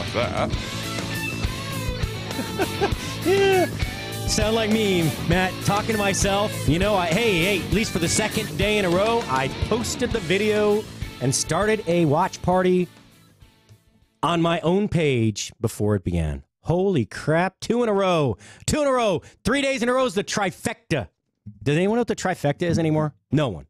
like that. Yeah. Sound like me, Matt, talking to myself. You know, hey, at least for the second day in a row, I posted the video and started a watch party on my own page before it began. Holy crap, 2 in a row. 2 in a row. 3 days in a row is the trifecta. Does anyone know what the trifecta is anymore? No one.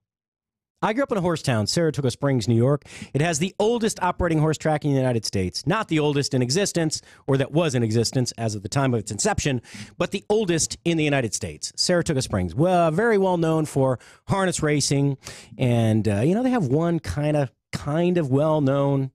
I grew up in a horse town, Saratoga Springs, New York. It has the oldest operating horse track in the United States. Not the oldest in existence, or that was in existence as of the time of its inception, but the oldest in the United States, Saratoga Springs. Well, very well known for harness racing. And, you know, they have one kind of well-known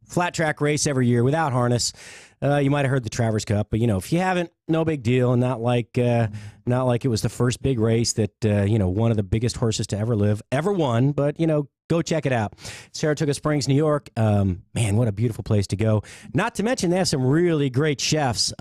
flat track race every year without harness. You might have heard the Travers Cup, but, you know, if you haven't, no big deal. Not like it was the first big race that, you know, one of the biggest horses to ever live ever won. But, you know, go check it out. Saratoga Springs, New York. Man, what a beautiful place to go. Not to mention they have some really great chefs.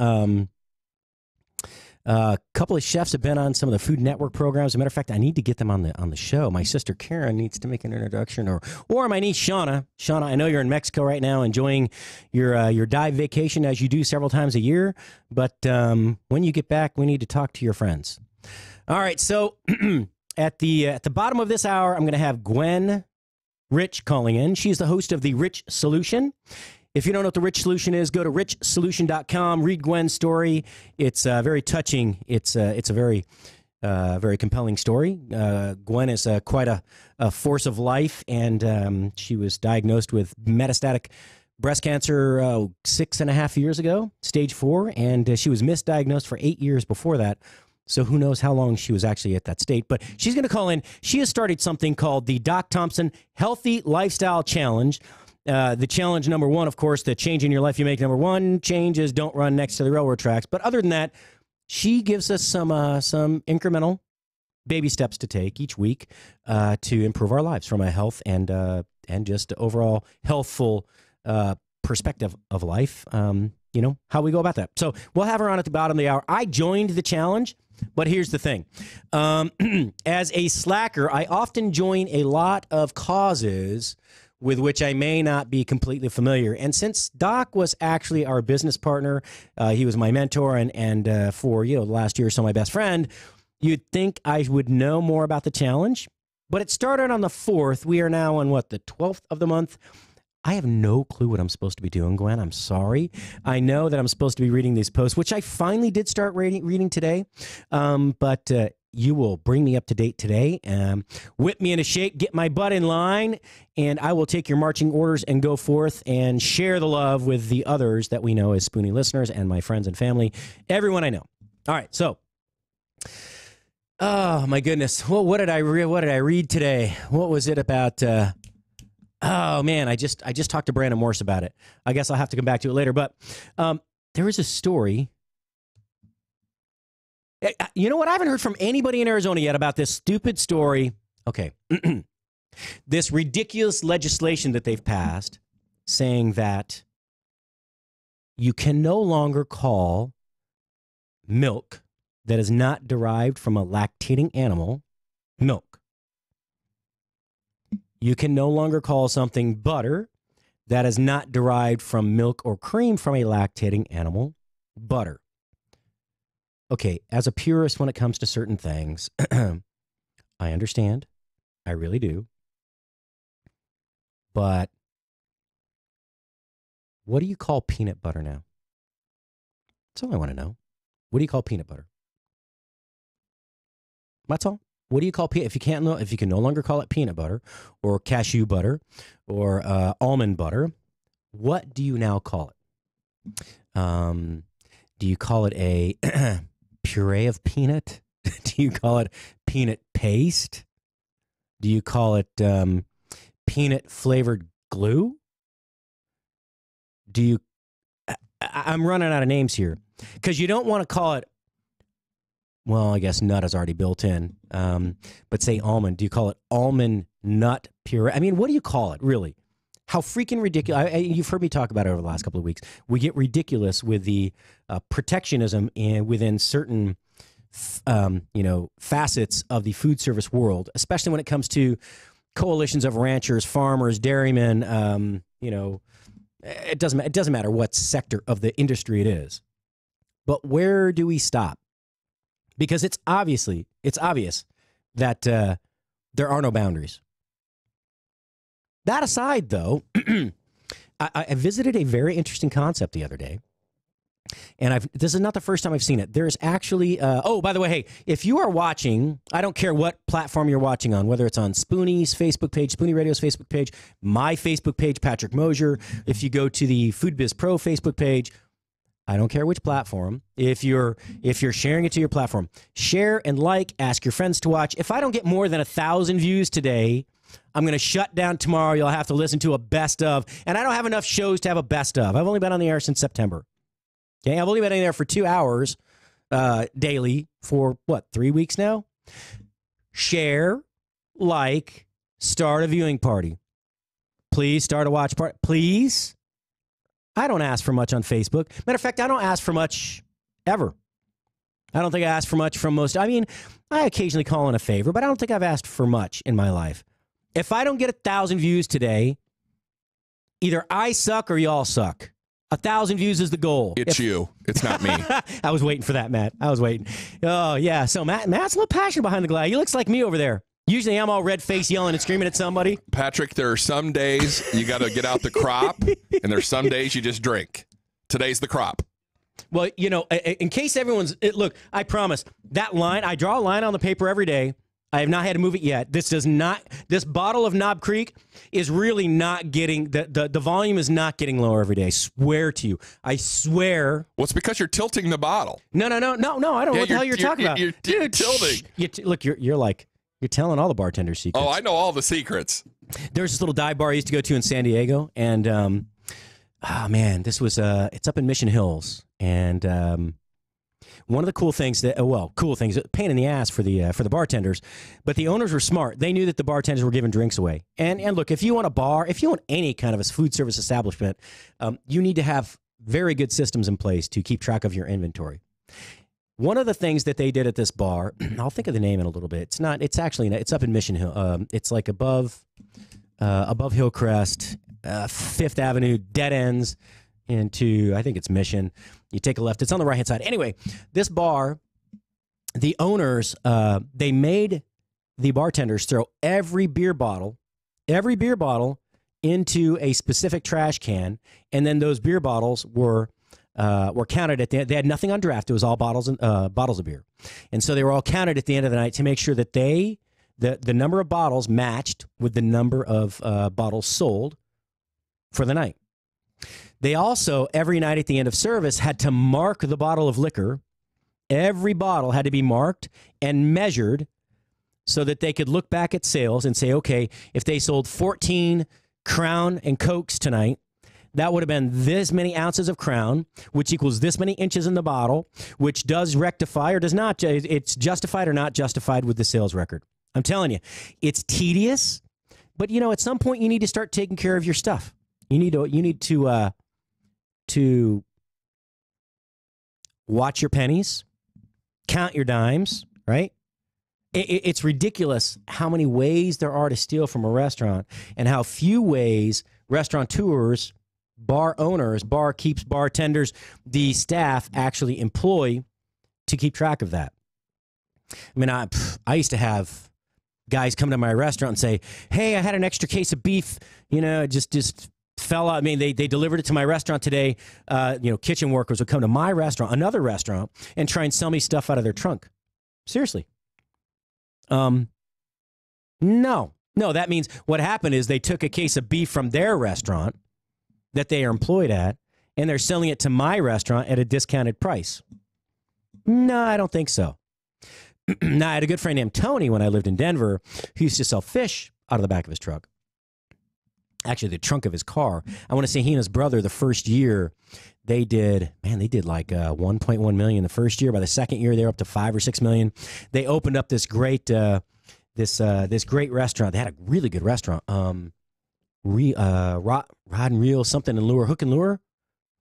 A couple of chefs have been on some of the Food Network programs. As a matter of fact, I need to get them on the show. My sister Karen needs to make an introduction, or my niece Shauna. Shauna, I know you're in Mexico right now, enjoying your dive vacation as you do several times a year. But when you get back, we need to talk to your friends. All right, so at the bottom of this hour, I'm going to have Gwen Rich calling in. She's the host of the Rich Solution. If you don't know what the Rich Solution is, go to richsolution.com, read Gwen's story. It's very touching. It's a very compelling story. Gwen is quite a force of life, and she was diagnosed with metastatic breast cancer 6.5 years ago, stage 4, and she was misdiagnosed for 8 years before that. So who knows how long she was actually at that state. But she's going to call in. She has started something called the Doc Thompson Healthy Lifestyle Challenge. The challenge number 1, of course, the change in your life you make number 1 change is don't run next to the railroad tracks. But other than that, she gives us some incremental baby steps to take each week to improve our lives from a health and just overall healthful perspective of life. You know, how we go about that. So we'll have her on at the bottom of the hour. I joined the challenge, but here's the thing. As a slacker, I often join a lot of causes with which I may not be completely familiar. And since Doc was actually our business partner, he was my mentor and for, you know, the last year or so, my best friend, you'd think I would know more about the challenge. But it started on the 4th. We are now on, the 12th of the month. I have no clue what I'm supposed to be doing, Gwen. I'm sorry. I know that I'm supposed to be reading these posts, which I finally did start reading today. But you will bring me up to date today, whip me into shape, get my butt in line, and I will take your marching orders and go forth and share the love with the others that we know as Spoony listeners and my friends and family, everyone I know. All right, so, oh my goodness, well, what did I read today? What was it about? Oh man, I just talked to Brandon Morse about it. I guess I'll have to come back to it later, but there is a story. You know what? I haven't heard from anybody in Arizona yet about this stupid story. Okay. This ridiculous legislation that they've passed saying that you can no longer call milk that is not derived from a lactating animal milk. You can no longer call something butter that is not derived from milk or cream from a lactating animal butter. Okay, as a purist when it comes to certain things, I understand. I really do. But what do you call peanut butter now? That's all I want to know. What do you call peanut butter? That's all. What do you call if you can no longer call it peanut butter or cashew butter or almond butter? What do you now call it? Do you call it a puree of peanut? Do you call it peanut paste? Do you call it peanut flavored glue? I'm running out of names here because you don't want to call it. Well, I guess nut is already built in. But say almond. Do you call it almond nut puree? I mean, what do you call it, really? How freaking ridiculous. You've heard me talk about it over the last couple of weeks. We get ridiculous with the protectionism within certain facets of the food service world, especially when it comes to coalitions of ranchers, farmers, dairymen, It doesn't matter what sector of the industry it is. But where do we stop? Because it's obvious that there are no boundaries. That aside, though, I visited a very interesting concept the other day. And this is not the first time I've seen it. There's actually, oh, by the way, hey, if you are watching, I don't care what platform you're watching on, whether it's on Spoony's Facebook page, Spoony Radio's Facebook page, my Facebook page, Patrick Mosher, if you go to the Food Biz Pro Facebook page, I don't care which platform. If you're sharing it to your platform, share and like, ask your friends to watch. If I don't get more than 1,000 views today, I'm going to shut down tomorrow. You'll have to listen to a best of. And I don't have enough shows to have a best of. I've only been on the air since September. Okay, I've only been in there for 2 hours daily for, 3 weeks now? Share, like, start a viewing party. Please start a watch party. Please. I don't ask for much on Facebook. Matter of fact, I don't ask for much ever. I don't think I ask for much from most. I mean, I occasionally call in a favor, but I don't think I've asked for much in my life. If I don't get 1,000 views today, either I suck or y'all suck. 1,000 views is the goal. It's you. It's not me. I was waiting for that, Matt. I was waiting. Oh, yeah. So Matt's a little passionate behind the glass. He looks like me over there. Usually I'm all red-faced yelling and screaming at somebody. Patrick, there are some days you got to get out the crop, and there's some days you just drink. Today's the crop. Well, you know, in case everyone's... Look, I promise, that line, I draw a line on the paper every day. I have not had to move it yet. This bottle of Knob Creek is really not getting, the volume is not getting lower every day. I swear to you. I swear. Well, it's because you're tilting the bottle. No. I don't know what the hell you're talking about. You're tilting. Look, you're telling all the bartender secrets. Oh, I know all the secrets. There's this little dive bar I used to go to in San Diego, and this was it's up in Mission Hills, and one of the cool things pain in the ass for the bartenders, but the owners were smart. They knew that the bartenders were giving drinks away. And look, if you want a bar, if you want any kind of a food service establishment, you need to have very good systems in place to keep track of your inventory. One of the things that they did at this bar, I'll think of the name in a little bit. It's up in Mission Hill. It's like above Hillcrest, Fifth Avenue, dead ends into, I think it's Mission. You take a left. It's on the right-hand side. Anyway, this bar, the owners, they made the bartenders throw every beer bottle into a specific trash can, and then those beer bottles were counted at the end. They had nothing on draft. It was all bottles of beer. And so they were all counted at the end of the night to make sure that the number of bottles matched with the number of bottles sold for the night. They also, every night at the end of service, had to mark the bottle of liquor. Every bottle had to be marked and measured so that they could look back at sales and say, okay, if they sold 14 Crown and Cokes tonight, that would have been this many ounces of Crown, which equals this many inches in the bottle, which does rectify or does not. It's justified or not justified with the sales record. I'm telling you, it's tedious, but, you know, at some point you need to start taking care of your stuff. You need to watch your pennies, count your dimes, right? It's ridiculous how many ways there are to steal from a restaurant and how few ways restaurateurs, bar owners, barkeeps, bartenders, the staff actually employ to keep track of that. I mean, I used to have guys come to my restaurant and say, hey, I had an extra case of beef, you know, just fell out. I mean, they delivered it to my restaurant today. Kitchen workers would come to my restaurant, another restaurant, and try and sell me stuff out of their trunk. Seriously. No, that means what happened is they took a case of beef from their restaurant that they are employed at, and they're selling it to my restaurant at a discounted price. No, I don't think so. Now, I had a good friend named Tony when I lived in Denver who used to sell fish out of the back of his truck. Actually, the trunk of his car. I want to say he and his brother, the first year, they did like 1.1 million the first year. By the second year, they were up to 5 or 6 million. They opened up this great this great restaurant. They had a really good restaurant. Rod and Reel, something and Lure, Hook and Lure.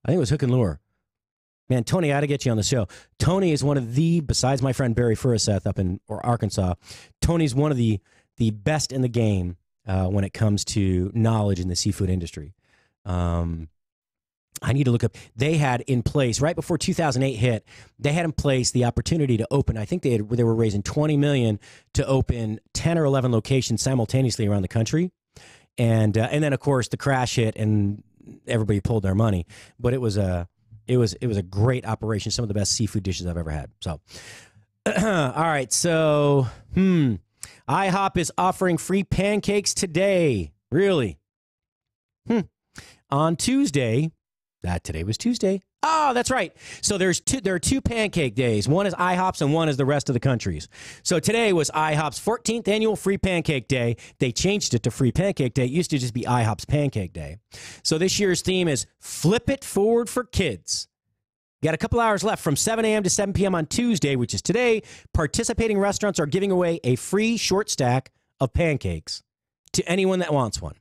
I think it was Hook and Lure. Man, Tony, I got to get you on the show. Tony is one of the, besides my friend Barry Furiseth up in Arkansas, Tony's one of the best in the game when it comes to knowledge in the seafood industry. I need to look up. They had in place right before 2008 hit. They had in place the opportunity to open. I think they were raising $20 million to open 10 or 11 locations simultaneously around the country, and then of course the crash hit and everybody pulled their money. But it was a great operation. Some of the best seafood dishes I've ever had. So, all right. So, IHOP is offering free pancakes today. Really? On Tuesday. Today was Tuesday. Oh, that's right. So there are two pancake days. One is IHOP's and one is the rest of the country's. So today was IHOP's 14th annual free pancake day. They changed it to free pancake day. It used to just be IHOP's pancake day. So this year's theme is Flip It Forward for Kids. Got a couple hours left from 7 a.m. to 7 p.m. on Tuesday, which is today. Participating restaurants are giving away a free short stack of pancakes to anyone that wants one.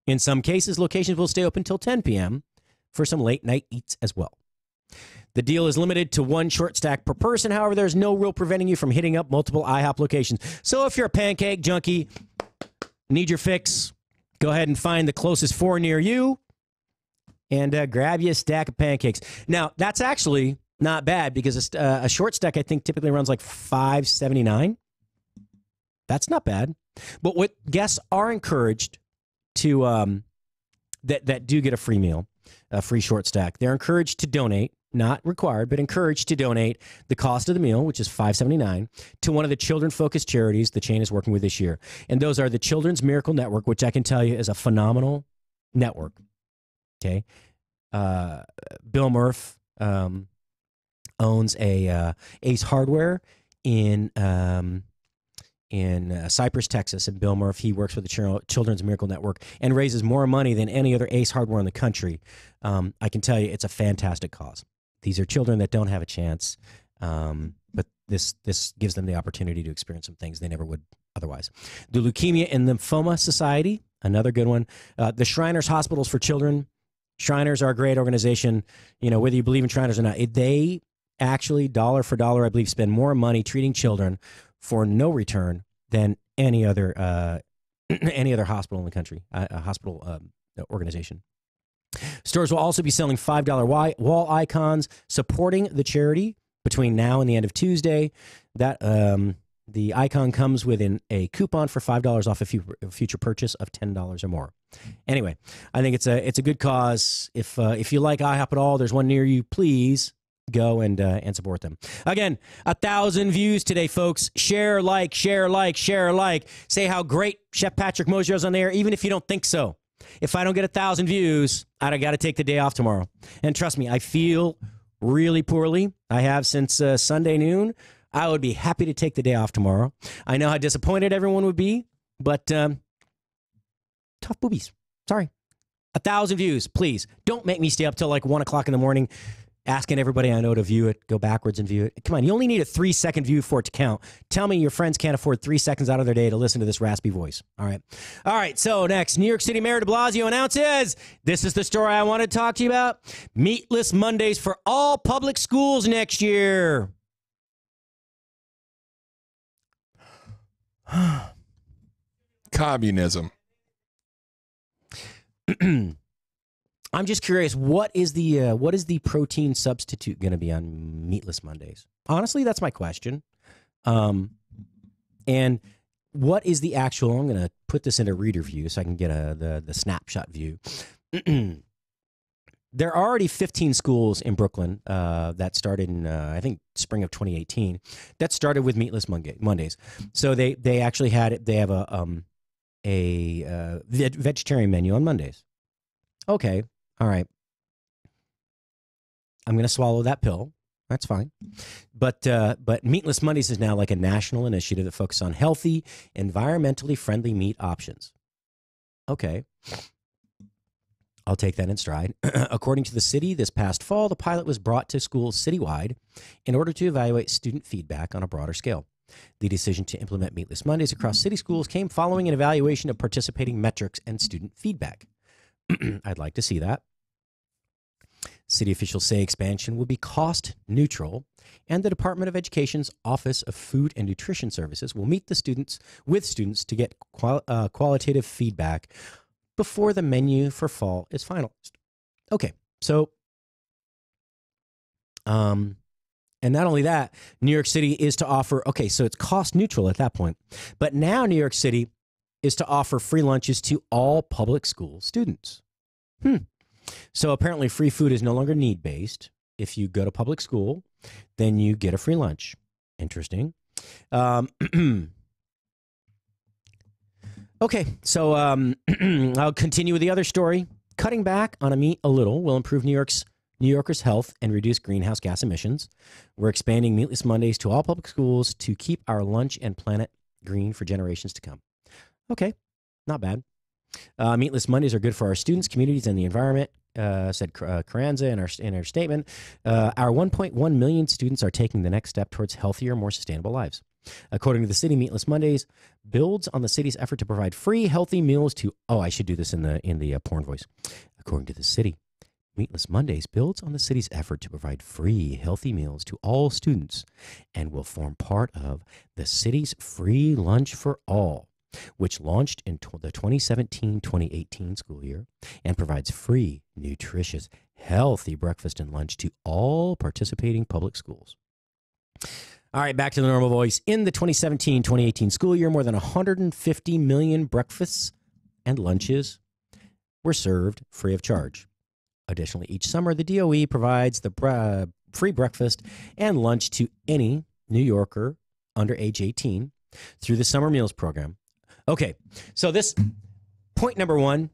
In some cases, locations will stay open until 10 p.m. for some late night eats as well. The deal is limited to one short stack per person. However, there's no rule preventing you from hitting up multiple IHOP locations. So if you're a pancake junkie, need your fix, go ahead and find the closest 4 near you and grab you a stack of pancakes. Now, that's actually not bad because a short stack, I think, typically runs like $5.79. That's not bad. But what guests are encouraged to that do get a free meal, a free short stack, they're encouraged to donate, not required, but encouraged to donate the cost of the meal, which is $5.79, to one of the children-focused charities the chain is working with this year. And those are the Children's Miracle Network, which I can tell you is a phenomenal network. Okay. Bill Murph owns a Ace Hardware in Cypress, Texas. And Bill Murph, he works with the Children's Miracle Network and raises more money than any other Ace Hardware in the country. I can tell you it's a fantastic cause. These are children that don't have a chance, but this gives them the opportunity to experience some things they never would otherwise. The Leukemia and Lymphoma Society, another good one. The Shriners Hospitals for Children. Shriners are a great organization. You know, whether you believe in Shriners or not, they actually, dollar for dollar, I believe, spend more money treating children for no return than any other hospital in the country, hospital organization. Stores will also be selling $5 wall icons supporting the charity between now and the end of Tuesday. That the icon comes with a coupon for $5 off a future purchase of $10 or more. Anyway, I think it's a good cause. If you like IHOP at all, there's one near you. Please go and support them. Again, 1,000 views today, folks. Share, like, share, like, share, like. Say how great Chef Patrick Mosher is on there, even if you don't think so. If I don't get 1,000 views, I got to take the day off tomorrow. And trust me, I feel really poorly. I have since Sunday noon. I would be happy to take the day off tomorrow. I know how disappointed everyone would be, but tough boobies. Sorry. 1,000 views, please. Don't make me stay up till like 1 o'clock in the morning asking everybody I know to view it, go backwards and view it. Come on, you only need a 3-second view for it to count. Tell me your friends can't afford 3 seconds out of their day to listen to this raspy voice. All right, so next, New York City Mayor de Blasio announces, this is the story I want to talk to you about, meatless Mondays for all public schools next year. Communism. I'm just curious, what is the protein substitute going to be on meatless Mondays? Honestly, that's my question. And what is the actual? I'm going to put this into reader view so I can get the snapshot view. There are already 15 schools in Brooklyn that started in I think spring of 2018 that started with meatless Mondays. So they actually had it. They have a vegetarian menu on Mondays. Okay. All right. I'm going to swallow that pill. That's fine. But Meatless Mondays is now like a national initiative that focuses on healthy, environmentally friendly meat options. Okay. I'll take that in stride. According to the city, this past fall, the pilot was brought to schools citywide in order to evaluate student feedback on a broader scale. The decision to implement Meatless Mondays across city schools came following an evaluation of participating metrics and student feedback. I'd like to see that. City officials say expansion will be cost neutral, and the Department of Education's Office of Food and Nutrition Services will meet with students to get qualitative feedback before the menu for fall is finalized. Okay, so And not only that, New York City is to offer, okay, so it's cost neutral at that point. But now New York City is to offer free lunches to all public school students. So apparently free food is no longer need-based. If you go to public school, then you get a free lunch. Interesting. Okay, so I'll continue with the other story. Cutting back on meat a little will improve New Yorkers' health and reduce greenhouse gas emissions. We're expanding Meatless Mondays to all public schools to keep our lunch and planet green for generations to come. Okay, not bad. Meatless Mondays are good for our students, communities, and the environment, said Carranza in her statement. Our 1.1 million students are taking the next step towards healthier, more sustainable lives. According to the city, Meatless Mondays builds on the city's effort to provide free, healthy meals to. Oh, I should do this in the porn voice. According to the city, Meatless Mondays builds on the city's effort to provide free, healthy meals to all students and will form part of the city's Free Lunch for All, which launched in the 2017-2018 school year and provides free, nutritious, healthy breakfast and lunch to all participating public schools. All right, back to the normal voice. In the 2017-2018 school year, more than 150 million breakfasts and lunches were served free of charge. Additionally, each summer, the DOE provides the free breakfast and lunch to any New Yorker under age 18 through the Summer Meals Program. Okay, so this point number one.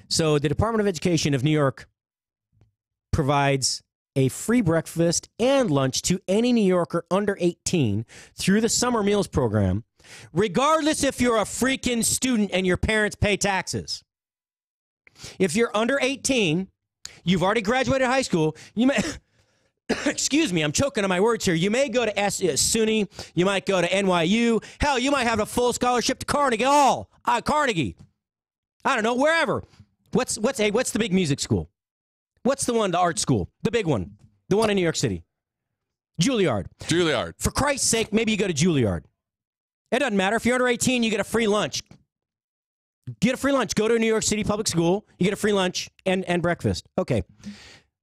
So the Department of Education of New York provides a free breakfast and lunch to any New Yorker under 18 through the Summer Meals Program, regardless if you're a freaking student and your parents pay taxes. If you're under 18, you've already graduated high school, you may, excuse me, I'm choking on my words here. You may go to SUNY, you might go to NYU. Hell, you might have a full scholarship to Carnegie. Carnegie. I don't know, wherever. What's the big music school? What's the one, the art school? The big one. The one in New York City. Juilliard. Juilliard. For Christ's sake, maybe you go to Juilliard. It doesn't matter. If you're under 18, you get a free lunch. Get a free lunch. Go to a New York City public school. You get a free lunch and breakfast. Okay.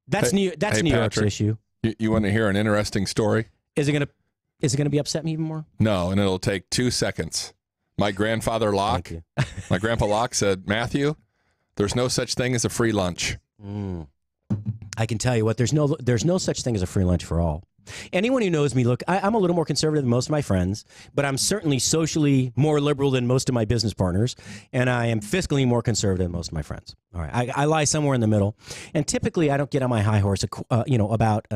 That's New York's issue. You want to hear an interesting story? Is it gonna be upset me even more? No, and it'll take 2 seconds. My grandfather Locke, my grandpa Locke said, Matthew, there's no such thing as a free lunch. I can tell you what, there's no such thing as a free lunch for all. Anyone who knows me, look, I'm a little more conservative than most of my friends, but I'm certainly socially more liberal than most of my business partners, and I am fiscally more conservative than most of my friends. All right, I lie somewhere in the middle, and typically I don't get on my high horse, about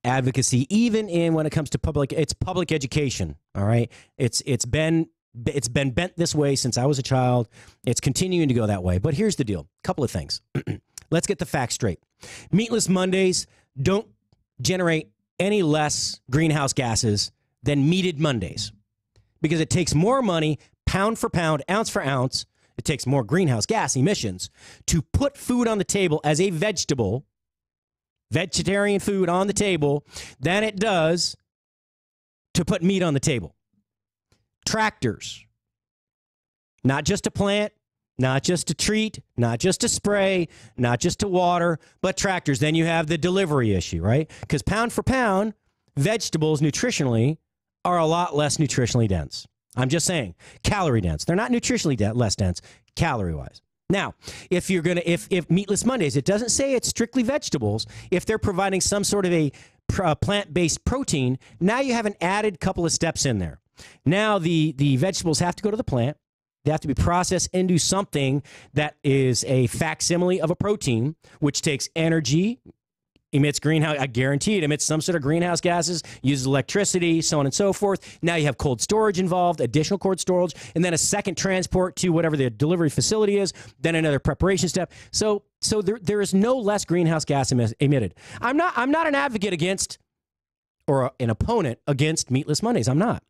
advocacy, even in when it comes to public education. All right, it's been bent this way since I was a child. It's continuing to go that way. But here's the deal: a couple of things. Let's get the facts straight. Meatless Mondays don't generate any less greenhouse gases than meated Mondays, because it takes more money, pound for pound, ounce for ounce. It takes more greenhouse gas emissions to put food on the table as a vegetarian food on the table, than it does to put meat on the table. Tractors, not just to plant, not just to treat, not just to spray, not just to water, but tractors. Then you have the delivery issue, right? Because pound for pound, vegetables nutritionally are a lot less nutritionally dense. I'm just saying, calorie dense. They're not nutritionally less dense, calorie-wise. Now, if Meatless Mondays, it doesn't say it's strictly vegetables. If they're providing some sort of a plant-based protein, now you have an added couple of steps in there. Now the vegetables have to go to the plant. They have to be processed into something that is a facsimile of a protein, which takes energy, emits greenhouse, I guarantee it emits some sort of greenhouse gases, uses electricity, so on and so forth. Now you have cold storage involved, additional cold storage, and then a second transport to whatever the delivery facility is, then another preparation step. So there is no less greenhouse gas emitted. I'm not an advocate against or an opponent against Meatless Mondays. I'm not.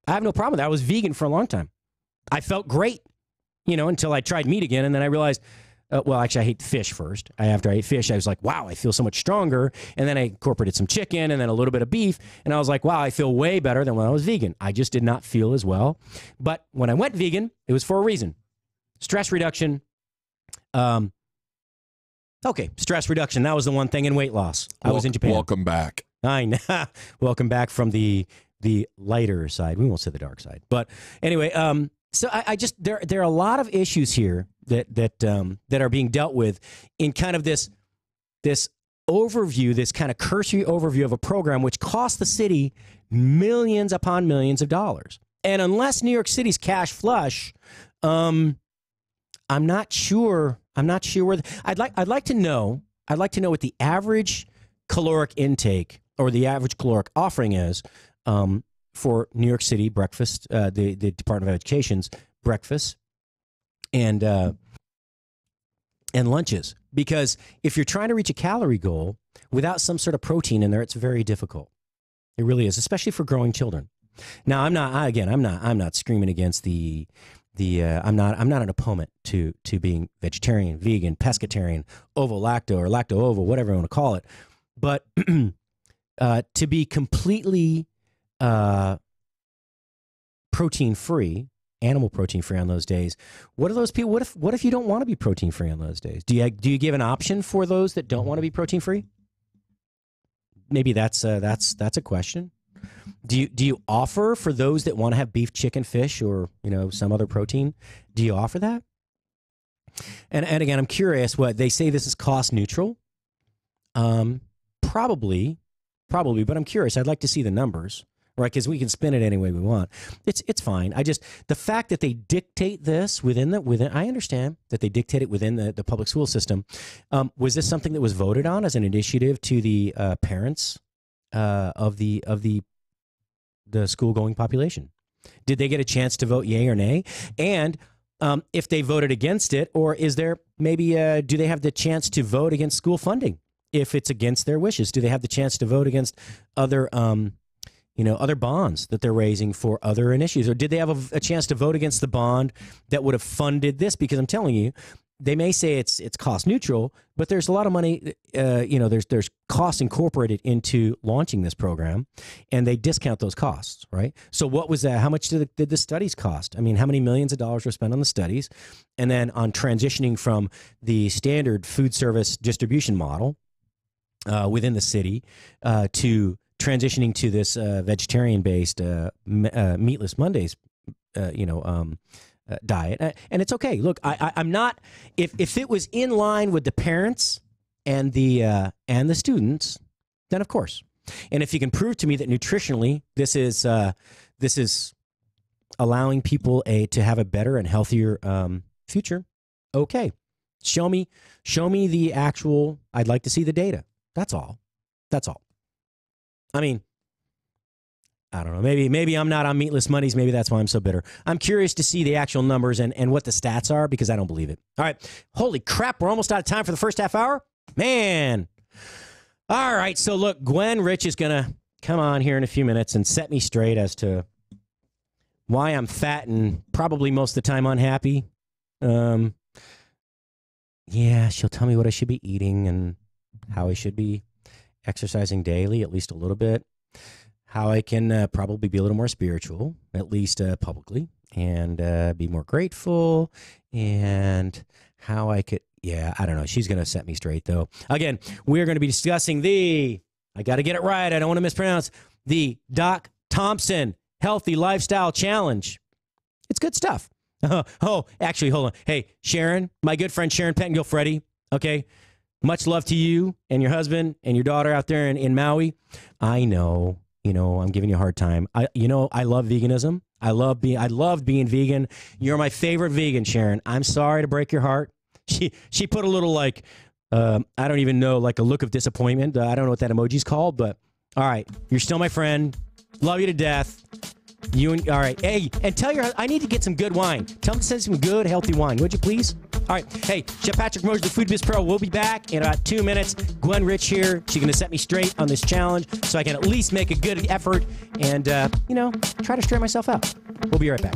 I have no problem with that. I was vegan for a long time. I felt great, until I tried meat again, and then I realized, well, actually, I hate fish first. After I ate fish, I was like, wow, I feel so much stronger. And then I incorporated some chicken and then a little bit of beef, and I was like, wow, I feel way better than when I was vegan. I just did not feel as well. But when I went vegan, it was for a reason. Stress reduction, Okay, stress reduction. That was the one thing in weight loss. I was in Japan. Welcome back. I know. Welcome back from the lighter side. We won't say the dark side. But anyway, so I just there are a lot of issues here that are being dealt with in kind of this overview, this kind of cursory overview of a program which costs the city millions upon millions of dollars. And unless New York City's cash flush, I'm not sure. Where I'd like to know what the average caloric intake or the average caloric offering is for New York City breakfast, the Department of Education's breakfast and lunches. Because if you're trying to reach a calorie goal without some sort of protein in there, it's very difficult. It really is, especially for growing children. Now, I'm not screaming against I'm not an opponent to being vegetarian, vegan, pescatarian, ovo-lacto or lacto-ovo, whatever you want to call it. But to be completely protein-free, animal protein-free on those days, what are those people? What if you don't want to be protein-free on those days? Do you give an option for those that don't want to be protein-free? Maybe that's a question. Do you offer for those that want to have beef, chicken, fish, or some other protein? Do you offer that? And again, I'm curious. What they say, this is cost neutral. Probably, but I'm curious. I'd like to see the numbers, right? Because we can spin it any way we want. It's fine. The fact that they dictate this within I understand that they dictate it within the public school system. Was this something that was voted on as an initiative to the parents of the school going population? Did they get a chance to vote yay or nay? And if they voted against it, or is there maybe do they have the chance to vote against school funding if it's against their wishes? Do they have the chance to vote against other other bonds that they're raising for other initiatives? Or did they have a chance to vote against the bond that would have funded this? Because I'm telling you, they may say it's cost neutral, but there's a lot of money, there's costs incorporated into launching this program, and they discount those costs, right? So what was that? How much did the studies cost? I mean, how many millions of dollars were spent on the studies? And then on transitioning from the standard food service distribution model within the city to transitioning to this vegetarian-based meatless Mondays, diet. And it's okay. Look, I'm not, if it was in line with the parents and the students, then of course. And if you can prove to me that nutritionally this is allowing people to have a better and healthier future, okay. Show me the actual, I'd like to see the data. That's all. I mean, I don't know. Maybe I'm not on Meatless Mondays. Maybe that's why I'm so bitter. I'm curious to see the actual numbers and what the stats are, because I don't believe it. All right. Holy crap. We're almost out of time for the first half hour. Man. All right. So look, Gwen Rich is going to come on here in a few minutes and set me straight as to why I'm fat and probably most of the time unhappy. Yeah, she'll tell me what I should be eating and how I should be exercising daily, at least a little bit. How I can probably be a little more spiritual, at least publicly, and be more grateful, and how I could, I don't know. She's going to set me straight, though. Again, we're going to be discussing I got to get it right, I don't want to mispronounce, the Doc Thompson Healthy Lifestyle Challenge. It's good stuff. Actually, hold on. Hey, Sharon, my good friend Sharon Pettengill-Freddy, okay? Much love to you and your husband and your daughter out there in Maui. I know. I'm giving you a hard time. I love veganism. I loved being vegan. You're my favorite vegan, Sharon. I'm sorry to break your heart. She put a little I don't even know, like a look of disappointment. I don't know what that emoji's called, but all right. You're still my friend. Love you to death. All right. Hey, and tell I need to get some good wine. Tell them to send some good, healthy wine, would you please? All right. Hey, Chef Patrick Mosher, the Food Biz Pro. We'll be back in about 2 minutes. Gwen Rich here. She's going to set me straight on this challenge so I can at least make a good effort and, try to straighten myself out. We'll be right back.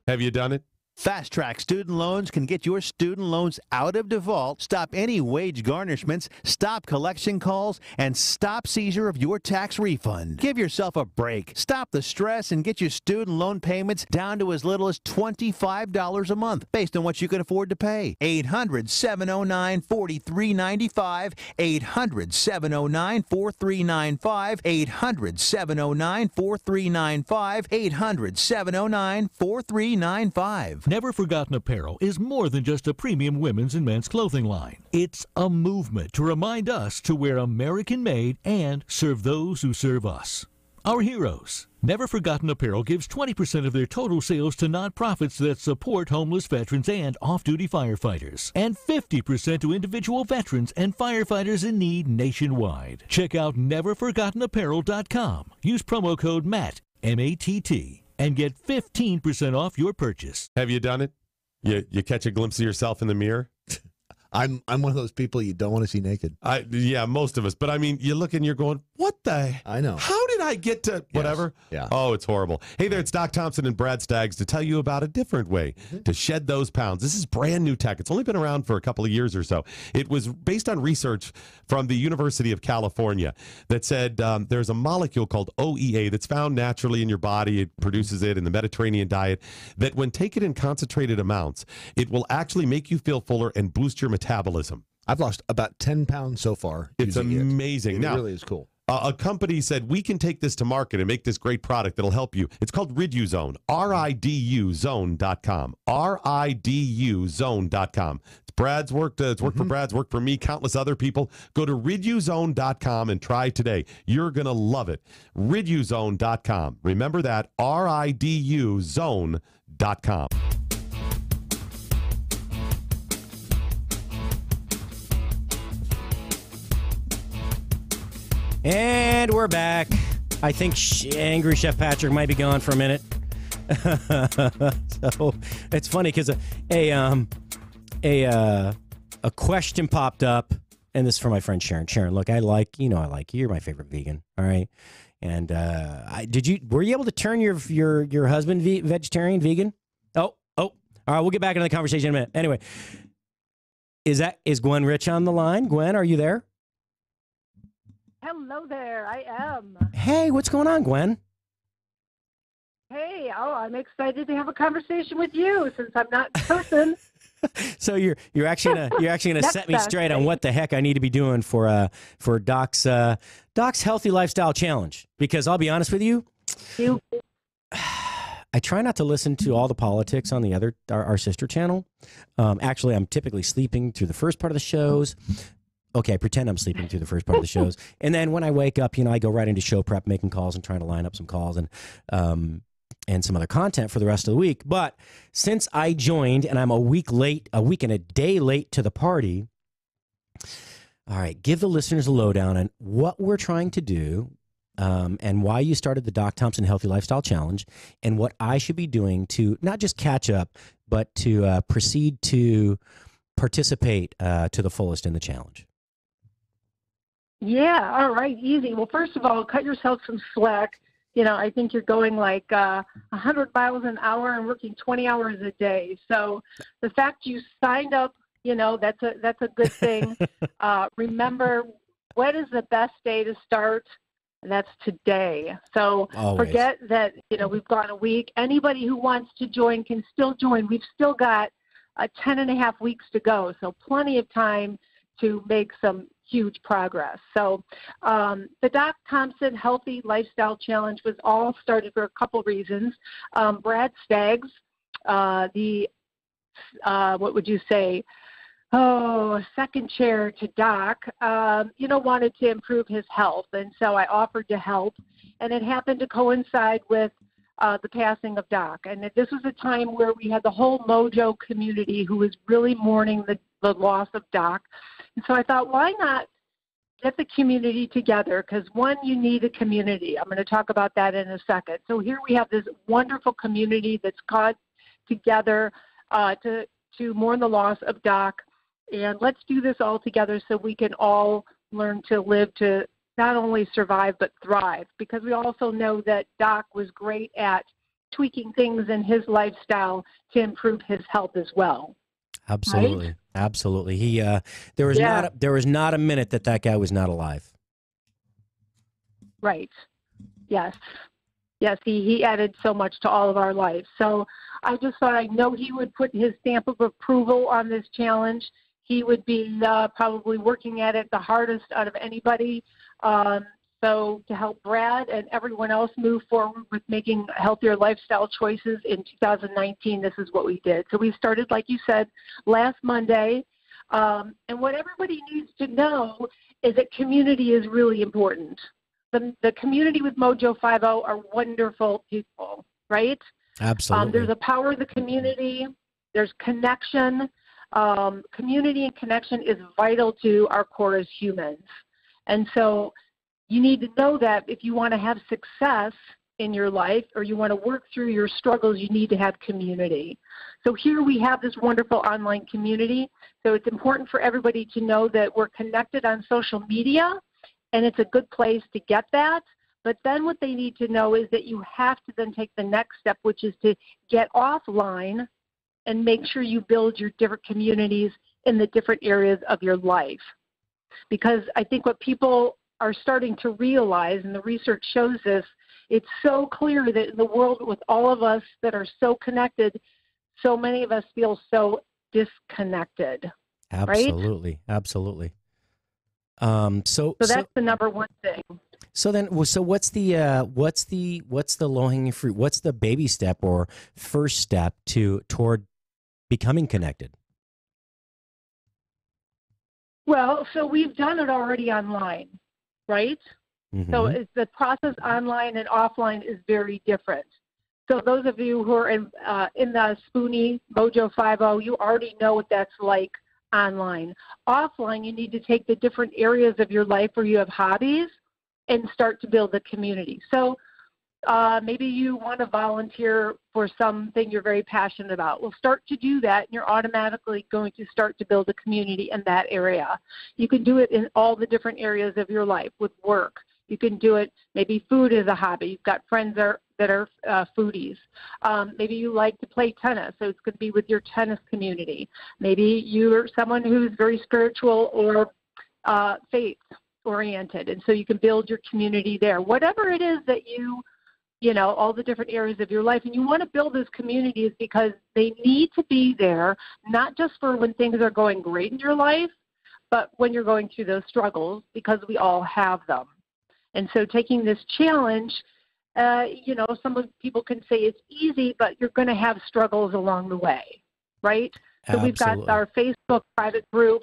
Have you done it? Fast Track Student Loans can get your student loans out of default, stop any wage garnishments, stop collection calls, and stop seizure of your tax refund. Give yourself a break. Stop the stress and get your student loan payments down to as little as $25 a month based on what you can afford to pay. 800-709-4395. 800-709-4395. 800-709-4395. 800-709-4395. Never Forgotten Apparel is more than just a premium women's and men's clothing line. It's a movement to remind us to wear American-made and serve those who serve us. Our heroes. Never Forgotten Apparel gives 20% of their total sales to nonprofits that support homeless veterans and off-duty firefighters, and 50% to individual veterans and firefighters in need nationwide. Check out neverforgottenapparel.com. Use promo code MATT, M-A-T-T, and get 15% off your purchase. Have you done it? You catch a glimpse of yourself in the mirror? I'm one of those people you don't want to see naked. Yeah, most of us. But I mean, you look and you're going, what the? I know. How did I get to whatever? Yes. Yeah. Oh, it's horrible. Hey there, it's Doc Thompson and Brad Staggs to tell you about a different way to shed those pounds. This is brand new tech. It's only been around for a couple of years or so. It was based on research from the University of California that said there's a molecule called OEA that's found naturally in your body. It produces it in the Mediterranean diet, that when taken in concentrated amounts, it will actually make you feel fuller and boost your metabolism. I've lost about 10 pounds so far. It's amazing. It Now, really is cool. A company said, we can take this to market and make this great product that'll help you. It's called Riduzone, RIDUZone.com, RIDUZone.com. It's Brad's worked. It's worked for Brad's, worked for me, countless other people. Go to Riduzone.com and try today. You're going to love it. Riduzone.com. Remember that, RIDUZone.com. And we're back. I think angry Chef Patrick might be gone for a minute. So it's funny because a question popped up, and this is for my friend Sharon. Sharon, look, I like you. You're my favorite vegan. All right. And were you able to turn your husband vegetarian, vegan? Oh. All right. We'll get back into the conversation in a minute. Anyway, is Gwen Rich on the line? Gwen, are you there? Hello there, I am. Hey, what's going on, Gwen? Hey, I'm excited to have a conversation with you since I'm not in person. So you're actually gonna set me straight on what the heck I need to be doing for Doc's Healthy Lifestyle Challenge, because I'll be honest with you, I try not to listen to all the politics on our sister channel. Actually, I'm typically sleeping through the first part of the shows. Okay, I pretend I'm sleeping through the first part of the shows. And then when I wake up, I go right into show prep, making calls and trying to line up some calls and some other content for the rest of the week. But since I joined and I'm a week and a day late to the party, all right, give the listeners a lowdown on what we're trying to do and why you started the Doc Thompson Healthy Lifestyle Challenge and what I should be doing to not just catch up, but to proceed to participate to the fullest in the challenge. Yeah, all right, easy. Well, first of all, cut yourself some slack. I think you're going like 100 miles an hour and working 20 hours a day. So the fact you signed up, that's a good thing. Remember, what is the best day to start? And that's today. So Always. Forget that, we've gone a week. Anybody who wants to join can still join. We've still got 10 and a half weeks to go. So plenty of time to make some huge progress. So the Doc Thompson Healthy Lifestyle Challenge was all started for a couple reasons. Brad Staggs, what would you say, second chair to Doc, wanted to improve his health. And so I offered to help. And it happened to coincide with the passing of Doc. And this was a time where we had the whole Mojo community who was really mourning the loss of Doc. And so I thought, why not get the community together? Because, one, you need a community. I'm going to talk about that in a second. So here we have this wonderful community that's got together to mourn the loss of Doc. And let's do this all together so we can all learn to live to not only survive but thrive. Because we also know that Doc was great at tweaking things in his lifestyle to improve his health as well. Absolutely. Right? Absolutely. He there was not a minute that guy was not alive. Right. Yes. Yes, he added so much to all of our lives. So I just thought, I know he would put his stamp of approval on this challenge. He would be probably working at it the hardest out of anybody. So to help Brad and everyone else move forward with making healthier lifestyle choices in 2019, this is what we did. So we started, like you said, last Monday. And what everybody needs to know is that community is really important. The community with Mojo 50 are wonderful people, right? Absolutely. There's a power of the community. There's connection. Community and connection is vital to our core as humans. And so you need to know that if you want to have success in your life or you want to work through your struggles, you need to have community. So here we have this wonderful online community. So it's important for everybody to know that we're connected on social media, and it's a good place to get that. But then what they need to know is that you have to then take the next step, which is to get offline and make sure you build your different communities in the different areas of your life. Because I think what people are starting to realize, and the research shows this, it's so clear that in the world with all of us that are so connected, so many of us feel so disconnected. Absolutely. Right? Absolutely. So that's the number one thing. So then, so what's the low hanging fruit? What's the baby step or first step toward becoming connected? Well, so we've done it already online, right? Mm-hmm. So the process online and offline is very different. So those of you who are in the Spoony Mojo 50, you already know what that's like online. Offline, you need to take the different areas of your life where you have hobbies and start to build a community. So maybe you want to volunteer for something you're very passionate about. Well, start to do that, and you're automatically going to start to build a community in that area. You can do it in all the different areas of your life with work. You can do it, maybe food is a hobby. You've got friends that are foodies. Maybe you like to play tennis, so it's going to be with your tennis community. Maybe you're someone who's very spiritual or faith-oriented, and so you can build your community there. Whatever it is that you know, all the different areas of your life, and you want to build those communities because they need to be there, not just for when things are going great in your life, but when you're going through those struggles, because we all have them. And so taking this challenge, you know, some people can say it's easy, but you're going to have struggles along the way, right? So we've got our Facebook private group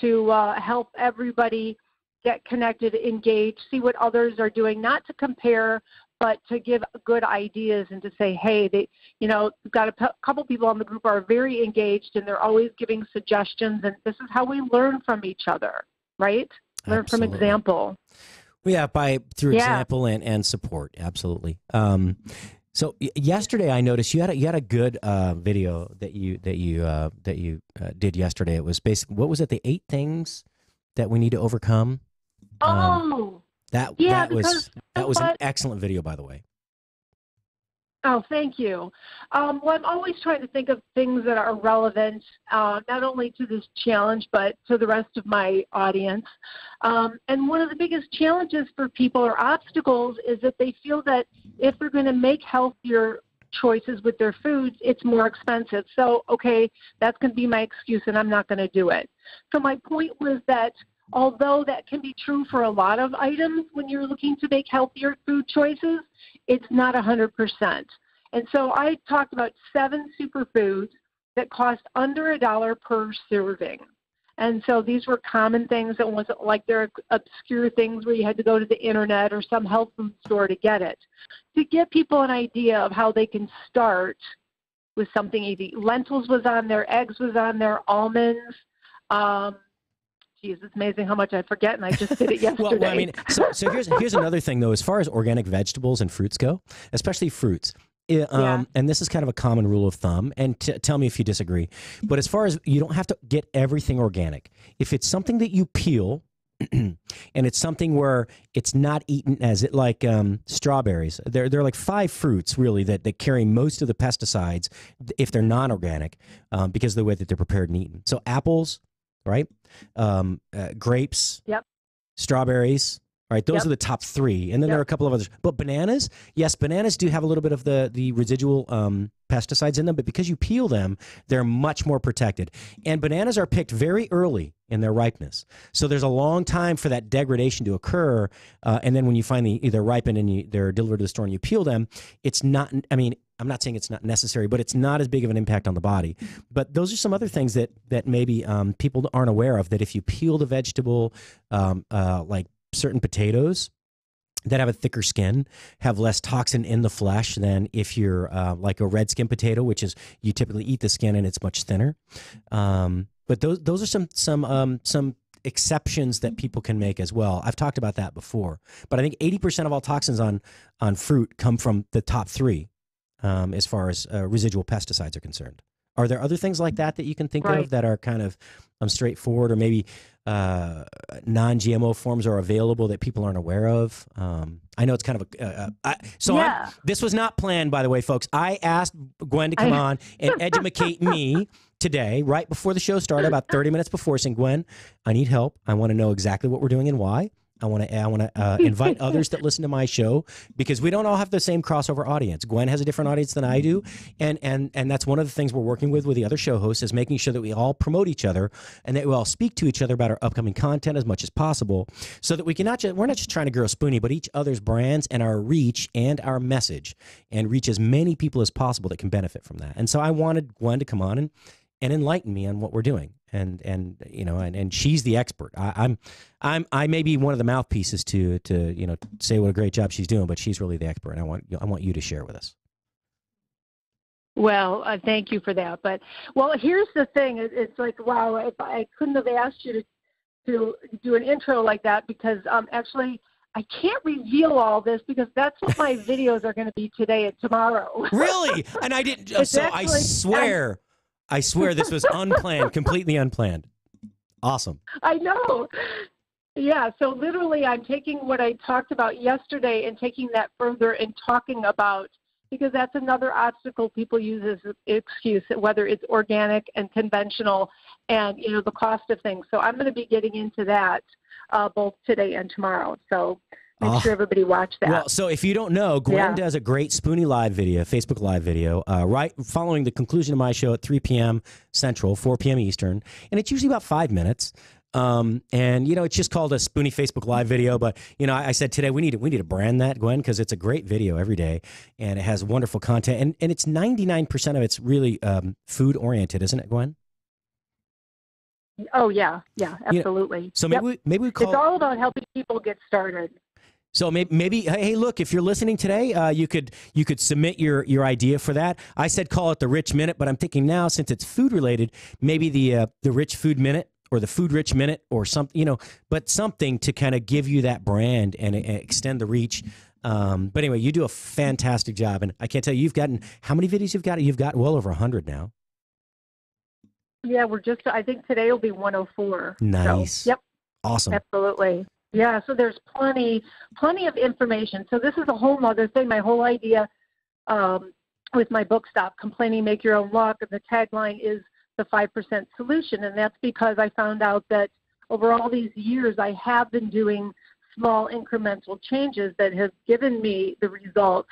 to help everybody get connected, engage, see what others are doing, not to compare, but to give good ideas and to say, hey, you know, we've got a couple people on the group are very engaged, and they're always giving suggestions, and this is how we learn from each other, right? Learn from example. Yeah, through example and support. Absolutely. So yesterday, I noticed you had a good video that you did yesterday. It was basically, what was it? The 8 things that we need to overcome. That was an excellent video, by the way. Oh, thank you. Well, I'm always trying to think of things that are relevant, not only to this challenge, but to the rest of my audience. And one of the biggest challenges for people or obstacles is that they feel that if they're going to make healthier choices with their foods, it's more expensive. So, okay, that's going to be my excuse, and I'm not going to do it. So my point was that although that can be true for a lot of items when you're looking to make healthier food choices, it's not 100%. And so I talked about 7 superfoods that cost under $1 per serving. And so these were common things. It wasn't like they're obscure things where you had to go to the internet or some health food store to get it. To give people an idea of how they can start with something easy. Lentils was on there, eggs was on there, almonds. Geez, it's amazing how much I forget, and I just did it yesterday. Well, I mean, so here's another thing, though. As far as organic vegetables and fruits go, especially fruits, and this is kind of a common rule of thumb, and tell me if you disagree, but as far as you don't have to get everything organic. If it's something that you peel and it's something where it's not eaten as it like strawberries. They're like 5 fruits really that carry most of the pesticides if they're non-organic because of the way that they're prepared and eaten. So apples, right? Grapes, strawberries. All right, those are the top 3, and then there are a couple of others. But bananas, yes, bananas do have a little bit of the residual pesticides in them, but because you peel them, they're much more protected. And bananas are picked very early in their ripeness, so there's a long time for that degradation to occur. And then when you finally either ripen and they're delivered to the store and you peel them, it's not. I mean, I'm not saying it's not necessary, but it's not as big of an impact on the body. But those are some other things that maybe people aren't aware of. That if you peel the vegetable, like certain potatoes that have a thicker skin have less toxin in the flesh than if you're like a red skin potato, which is you typically eat the skin and it's much thinner. But those are some exceptions that people can make as well. I've talked about that before, but I think 80% of all toxins on fruit come from the top 3 as far as residual pesticides are concerned. Are there other things like that you can think of that are kind of straightforward, or maybe non-GMO forms are available that people aren't aware of? I know it's kind of this was not planned, by the way, folks. I asked Gwen to come on and educate me today, right before the show started, about 30 minutes before, saying, Gwen, I need help. I want to know exactly what we're doing and why. I want to invite others that listen to my show, because we don't all have the same crossover audience. Gwen has a different audience than I do, and that's one of the things we're working with the other show hosts, is making sure that we all promote each other and that we all speak to each other about our upcoming content as much as possible, so that we can we're not just trying to grow Spoony, but each other's brands and our reach and our message, and reach as many people as possible that can benefit from that. And so I wanted Gwen to come on and enlighten me on what we're doing. And you know, and she's the expert. I may be one of the mouthpieces to you know, say what a great job she's doing, but she's really the expert. And I want you to share with us. Well, thank you for that. But here's the thing: it's like, wow, if I couldn't have asked you to do an intro like that, because actually I can't reveal all this, because that's what my videos are going to be today and tomorrow. Really? And I didn't. So actually, I swear this was unplanned, completely unplanned. Awesome. I know. Yeah, so literally I'm taking what I talked about yesterday and taking that further and talking about, because that's another obstacle people use as an excuse, whether it's organic and conventional and, you know, the cost of things. So I'm going to be getting into that both today and tomorrow. So make sure everybody watch that. Well, so if you don't know, Gwen does a great Spoony Live video, Facebook Live video, right following the conclusion of my show at 3 p.m. Central, 4 p.m. Eastern, and it's usually about 5 minutes. And you know, it's just called a Spoony Facebook Live video. But you know, I said today we need to brand that, Gwen, because it's a great video every day, and it has wonderful content, and it's 99% of it's really food oriented, isn't it, Gwen? Oh yeah, absolutely. You know, so maybe we call it's all about helping people get started. So maybe, hey, look, if you're listening today, you could submit your idea for that. I said call it the Rich Minute, but I'm thinking now, since it's food related, maybe the Rich Food Minute or the Food Rich Minute or something, you know, but something to kind of give you that brand and extend the reach. But anyway, you do a fantastic job, and I can't tell you, you've gotten how many videos you've got? You've got well over 100 now. Yeah, I think today will be 104. Nice. So, yep. Awesome. Absolutely. Yeah, so there's plenty of information. So this is a whole other thing. My whole idea with my book, Stop Complaining, Make Your Own Luck, and the tagline is the 5% solution. And that's because I found out that over all these years, I have been doing small incremental changes that have given me the results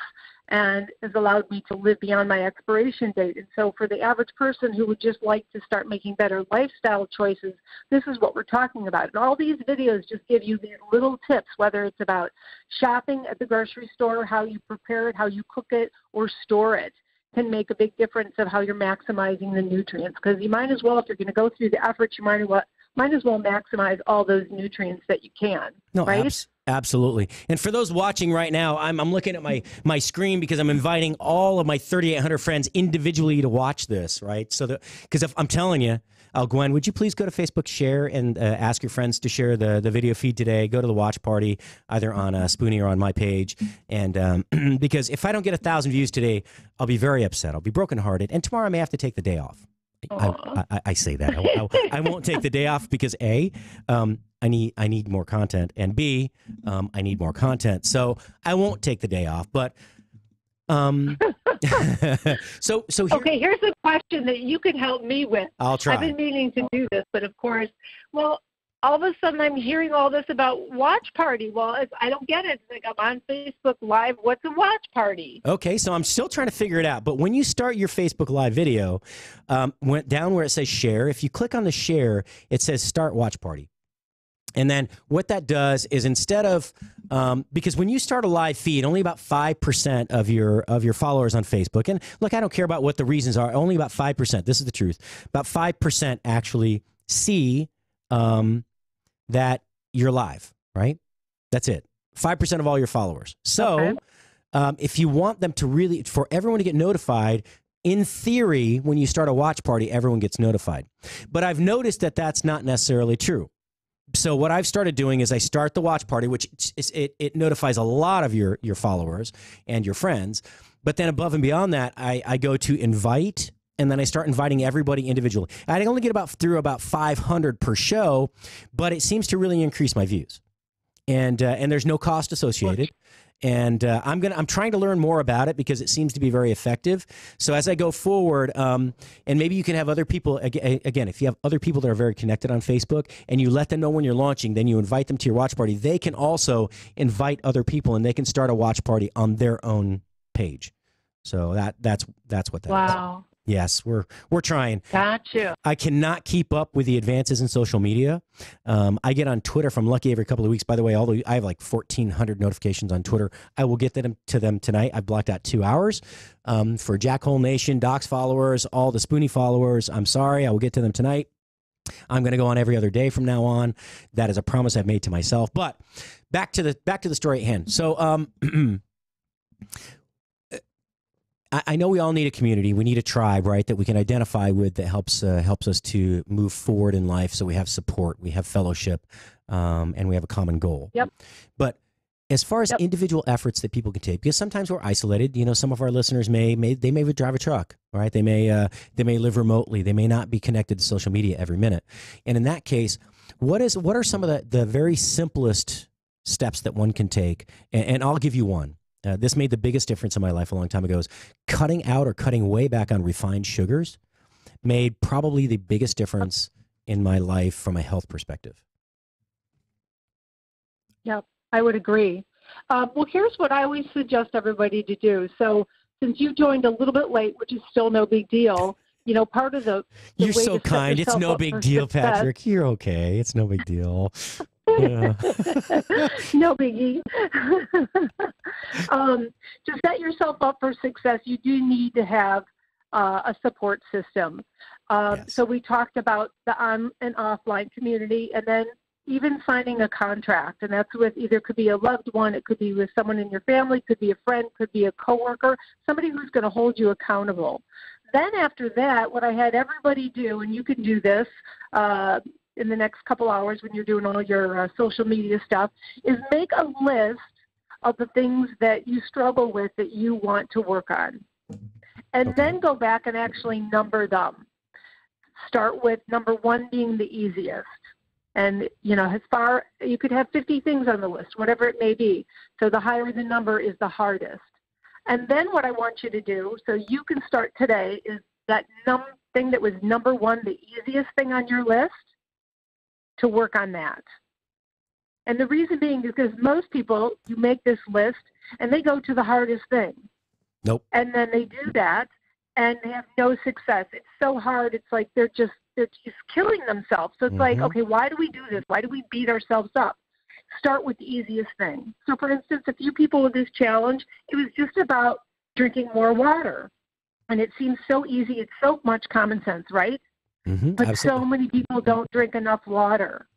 and has allowed me to live beyond my expiration date. And so for the average person who would just like to start making better lifestyle choices, this is what we're talking about. And all these videos just give you these little tips, whether it's about shopping at the grocery store, how you prepare it, how you cook it, or store it, can make a big difference of how you're maximizing the nutrients. Because you might as well, if you're going to go through the effort, you might as well maximize all those nutrients that you can. No, right? Absolutely. And for those watching right now, I'm looking at my screen because I'm inviting all of my 3,800 friends individually to watch this, right? So because if I'm telling you, Gwen, would you please go to Facebook, share, and ask your friends to share the video feed today? Go to the watch party, either on Spoony or on my page. And because if I don't get 1,000 views today, I'll be very upset. I'll be brokenhearted. And tomorrow I may have to take the day off. I say that. I won't take the day off because I need more content, and B, I need more content. So I won't take the day off, but so here, Okay, here's a question that you could help me with. I'll try. I've been meaning to do this, but of course, well, all of a sudden I'm hearing all this about watch party. Well, I don't get it. It's like I'm on Facebook Live. What's a watch party? Okay, so I'm still trying to figure it out. But when you start your Facebook Live video, went down where it says share. If you click on the share, it says start watch party. And then what that does is instead of because when you start a live feed, only about 5% of your followers on Facebook, and look, I don't care about what the reasons are. Only about 5%. This is the truth. About 5% actually see that you're live, right? That's it. 5% of all your followers. So if you want them to really, for everyone to get notified, in theory, when you start a watch party, everyone gets notified. But I've noticed that that's not necessarily true. So what I've started doing is I start the watch party, which it notifies a lot of your followers and your friends. But then above and beyond that, I go to invite, and then I start inviting everybody individually. I only get through about 500 per show, but it seems to really increase my views. And there's no cost associated. And I'm trying to learn more about it because it seems to be very effective. So as I go forward, and maybe you can have other people, again, if you have other people that are very connected on Facebook and you let them know when you're launching, then you invite them to your watch party, they can also invite other people and they can start a watch party on their own page. So that's what that is. Wow. Yes, we're trying. Got you. I cannot keep up with the advances in social media. I get on Twitter if I'm lucky every couple of weeks. By the way, although I have like 1,400 notifications on Twitter, I will get to them tonight. I've blocked out 2 hours for Jackhole Nation, Doc's followers, all the Spoony followers. I'm sorry, I will get to them tonight. I'm going to go on every other day from now on. That is a promise I've made to myself. But back to the story at hand. So I know we all need a community. We need a tribe, right, that we can identify with that helps us to move forward in life. So we have support, we have fellowship, and we have a common goal. Yep. But as far as individual efforts that people can take, because sometimes we're isolated. You know, some of our listeners may drive a truck, right? They may live remotely. They may not be connected to social media every minute. And in that case, what are some of the very simplest steps that one can take? And I'll give you one. This made the biggest difference in my life a long time ago. Is cutting out or cutting way back on refined sugars made probably the biggest difference in my life from a health perspective. Yep, I would agree. Well, here's what I always suggest everybody to do. So since you joined a little bit late, which is still no big deal, you know, part of the You're way so to set kind. It's yourself no up big for deal, success- Patrick. You're okay. It's no big deal. Yeah. No biggie. To set yourself up for success, you do need to have a support system. Yes. So we talked about the on and offline community, and then even signing a contract, and that's with either could be a loved one, it could be with someone in your family, could be a friend, could be a coworker, somebody who's going to hold you accountable. Then after that, what I had everybody do, and you can do this in the next couple hours when you're doing all your social media stuff, is make a list of the things that you struggle with that you want to work on. And then go back and actually number them. Start with number 1 being the easiest. And, you know, you could have 50 things on the list, whatever it may be. So the higher the number is the hardest. And then what I want you to do, so you can start today, is that thing that was number 1, the easiest thing on your list, to work on that. And the reason being is because most people, you make this list and they go to the hardest thing. Nope. And then they do that and they have no success. It's so hard. It's like they're just killing themselves. So it's like, okay, why do we do this? Why do we beat ourselves up? Start with the easiest thing. So for instance, a few people with this challenge, it was just about drinking more water. And it seems so easy. It's so much common sense, right? But Absolutely. so many people don't drink enough water.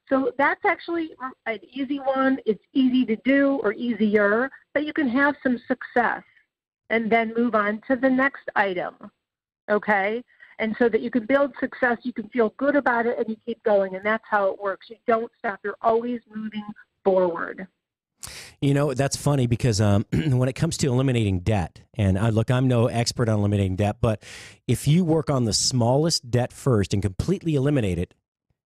So that's actually an easy one. It's easy to do, or easier, but you can have some success and then move on to the next item, okay? And so that you can build success, you can feel good about it, and you keep going, and that's how it works. You don't stop. You're always moving forward. You know, that's funny because when it comes to eliminating debt, and I'm no expert on eliminating debt, but if you work on the smallest debt first and completely eliminate it,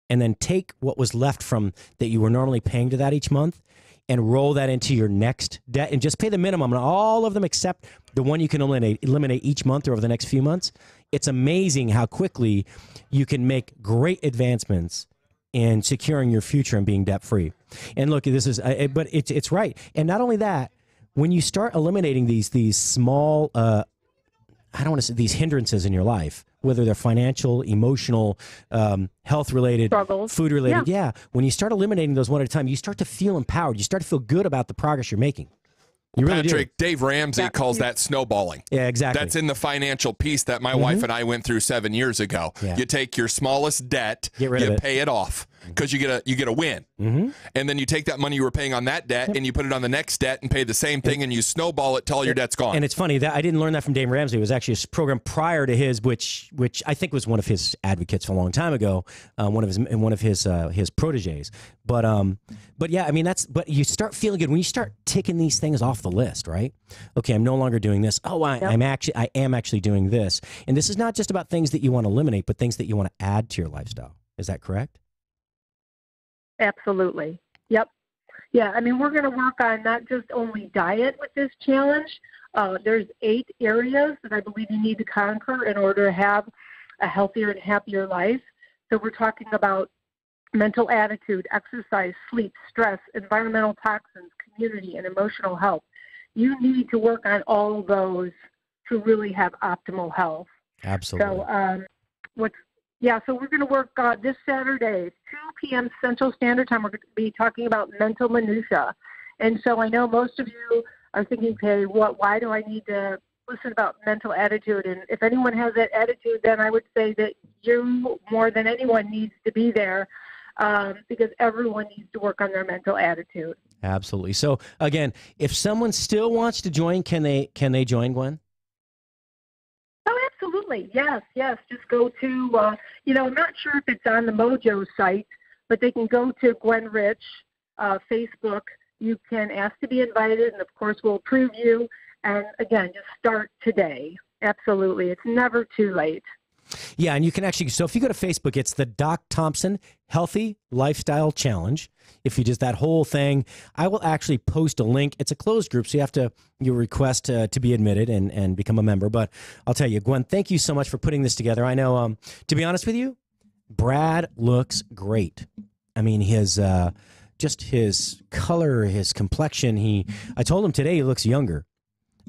and then take what was left from that you were normally paying to that each month and roll that into your next debt and just pay the minimum on all of them except the one you can eliminate each month or over the next few months. It's amazing how quickly you can make great advancements in securing your future and being debt free. And look, this is, but it's right. And not only that, when you start eliminating these small, I don't want to say these hindrances in your life, whether they're financial, emotional, health related, struggles, food related. Yeah. When you start eliminating those one at a time, you start to feel empowered. You start to feel good about the progress you're making. You really Patrick, do. Dave Ramsey calls that snowballing. Yeah, exactly. That's in the financial piece that my wife and I went through 7 years ago. Yeah. You take your smallest debt, Get rid you of it. pay it off because you get a win. Mm-hmm. And then you take that money you were paying on that debt and you put it on the next debt and pay the same thing and you snowball it till all your debt's gone. And it's funny that I didn't learn that from Dave Ramsey. It was actually a program prior to his, which I think was one of his advocates a long time ago, one of his proteges. But yeah, I mean but you start feeling good when you start ticking these things off the list, right? Okay, I'm no longer doing this. Oh, I am actually doing this. And this is not just about things that you want to eliminate, but things that you want to add to your lifestyle. Is that correct? Absolutely. Yep. Yeah. I mean, we're going to work on not just only diet with this challenge. There's 8 areas that I believe you need to conquer in order to have a healthier and happier life. So we're talking about mental attitude, exercise, sleep, stress, environmental toxins, community, and emotional health. You need to work on all of those to really have optimal health. Absolutely. So we're going to work this Saturday, 2 p.m. Central Standard Time. We're going to be talking about mental minutia. And so I know most of you are thinking, okay, why do I need to listen about mental attitude? And if anyone has that attitude, then I would say that you, more than anyone, needs to be there because everyone needs to work on their mental attitude. Absolutely. So, again, if someone still wants to join, can they join, Gwen? Oh, absolutely. Yes. Just go to, I'm not sure if it's on the Mojo site, but they can go to Gwen Rich, Facebook. You can ask to be invited, and, of course, we'll approve you. And, again, just start today. Absolutely. It's never too late. Yeah, and you can actually, so if you go to Facebook, it's the Doc Thompson Healthy Lifestyle Challenge. If you just that whole thing, I will actually post a link. It's a closed group, so you request to be admitted and become a member. But I'll tell you, Gwen, thank you so much for putting this together. I know, to be honest with you, Brad looks great. I mean, his color, his complexion. I told him today he looks younger.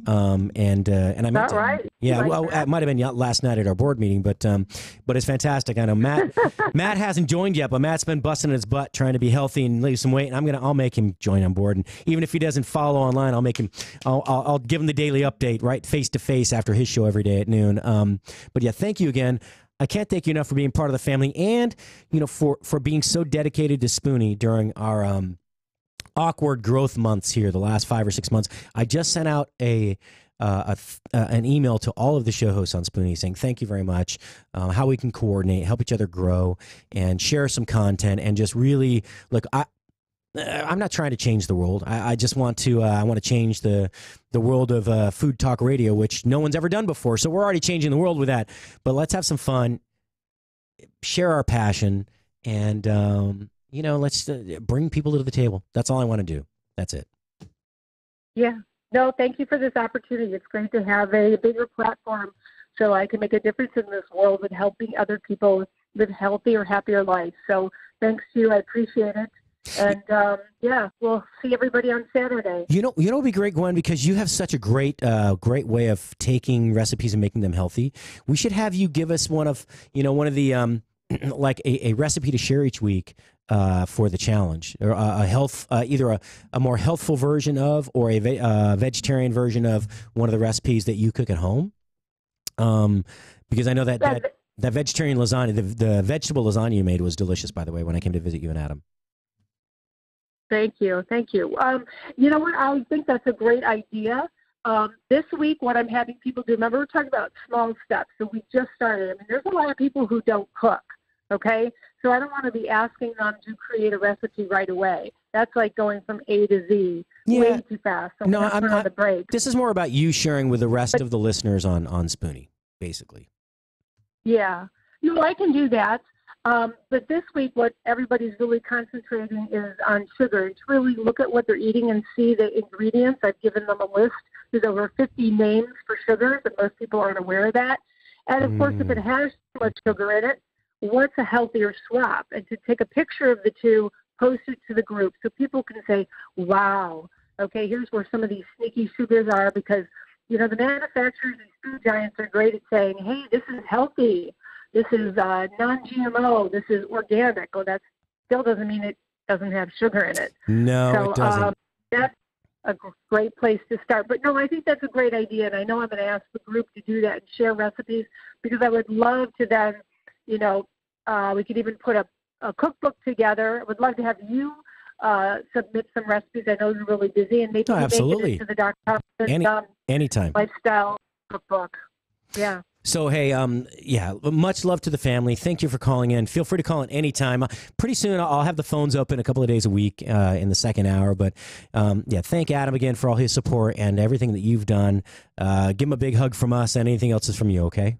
And I meant right. Yeah, like well, it might have been last night at our board meeting, but it's fantastic. I know Matt hasn't joined yet, but Matt's been busting his butt trying to be healthy and lose some weight, and I'll make him join on board. And even if he doesn't follow online, I'll give him the daily update right face to face after his show every day at noon. But yeah, thank you again. I can't thank you enough for being part of the family and for being so dedicated to Spoony during our awkward growth months here, the last 5 or 6 months. I just sent out an email to all of the show hosts on Spoony saying thank you very much, how we can coordinate, help each other grow, and share some content, and just really look. I'm not trying to change the world. I just want to change the world of food talk radio, which no one's ever done before. So we're already changing the world with that. But let's have some fun, share our passion, and let's bring people to the table. That's all I want to do. That's it. Yeah. No, thank you for this opportunity. It's great to have a bigger platform so I can make a difference in this world and helping other people live healthier, happier lives. So thanks to you. I appreciate it. And, we'll see everybody on Saturday. It would be great, Gwen, because you have such a great way of taking recipes and making them healthy. We should have you give us one of the, like a recipe to share each week for the challenge, or either a more healthful version of, or a vegetarian version of one of the recipes that you cook at home. Because I know that vegetarian lasagna, the vegetable lasagna you made was delicious, by the way, when I came to visit you and Adam. Thank you. You know what? I think that's a great idea. This week, what I'm having people do, remember we're talking about small steps, so we just started. I mean, there's a lot of people who don't cook, okay? So I don't want to be asking them to create a recipe right away. That's like going from A to Z way too fast. So no, I'm on the break. This is more about you sharing with the rest of the listeners on Spoony, basically. Yeah. I can do that. But this week, what everybody's really concentrating is on sugar. To really look at what they're eating and see the ingredients. I've given them a list. There's over 50 names for sugars, and most people aren't aware of that. And, of course, if it has too much sugar in it, what's a healthier swap? And to take a picture of the two, post it to the group so people can say, wow, okay, here's where some of these sneaky sugars are, because, the manufacturers and food giants are great at saying, hey, this is healthy. This is non-GMO. This is organic. Well, that still doesn't mean it doesn't have sugar in it. No, it doesn't. That's a great place to start. But, no, I think that's a great idea, and I know I'm going to ask the group to do that and share recipes, because I would love to then, we could even put a cookbook together. I would love to have you submit some recipes. I know you're really busy, and maybe absolutely. make it into the Dr. Thompson anytime lifestyle cookbook. Yeah. So, hey, much love to the family. Thank you for calling in. Feel free to call in anytime. Pretty soon I'll have the phones open a couple of days a week in the second hour. But, thank Adam again for all his support and everything that you've done. Give him a big hug from us, and anything else is from you, okay?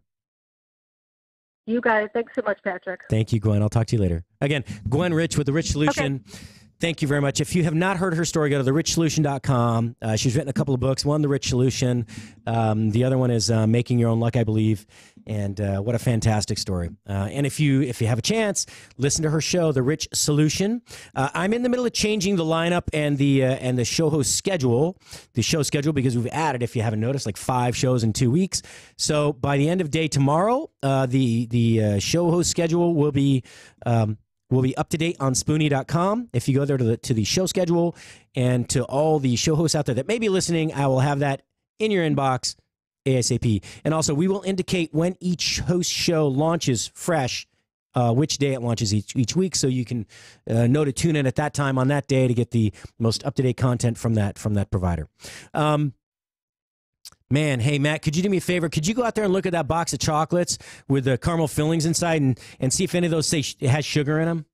You guys, thanks so much, Patrick. Thank you, Gwen. I'll talk to you later. Again, Gwen Rich with The Rich Solution. Okay. Thank you very much. If you have not heard her story, go to therichsolution.com. She's written a couple of books. One, The Rich Solution. The other one is Making Your Own Luck, I believe. And what a fantastic story. And if you have a chance, listen to her show, The Rich Solution. I'm in the middle of changing the lineup and the show host schedule. The show schedule, because we've added, if you haven't noticed, like 5 shows in 2 weeks. So by the end of day tomorrow, the show host schedule will be up to date on Spoony.com. If you go there to the show schedule, and to all the show hosts out there that may be listening, I will have that in your inbox ASAP. And also, we will indicate when each host show launches fresh, which day it launches each week, so you can know to tune in at that time on that day to get the most up-to-date content from that provider. Man, hey, Matt, could you do me a favor? Could you go out there and look at that box of chocolates with the caramel fillings inside and see if any of those say it has sugar in them?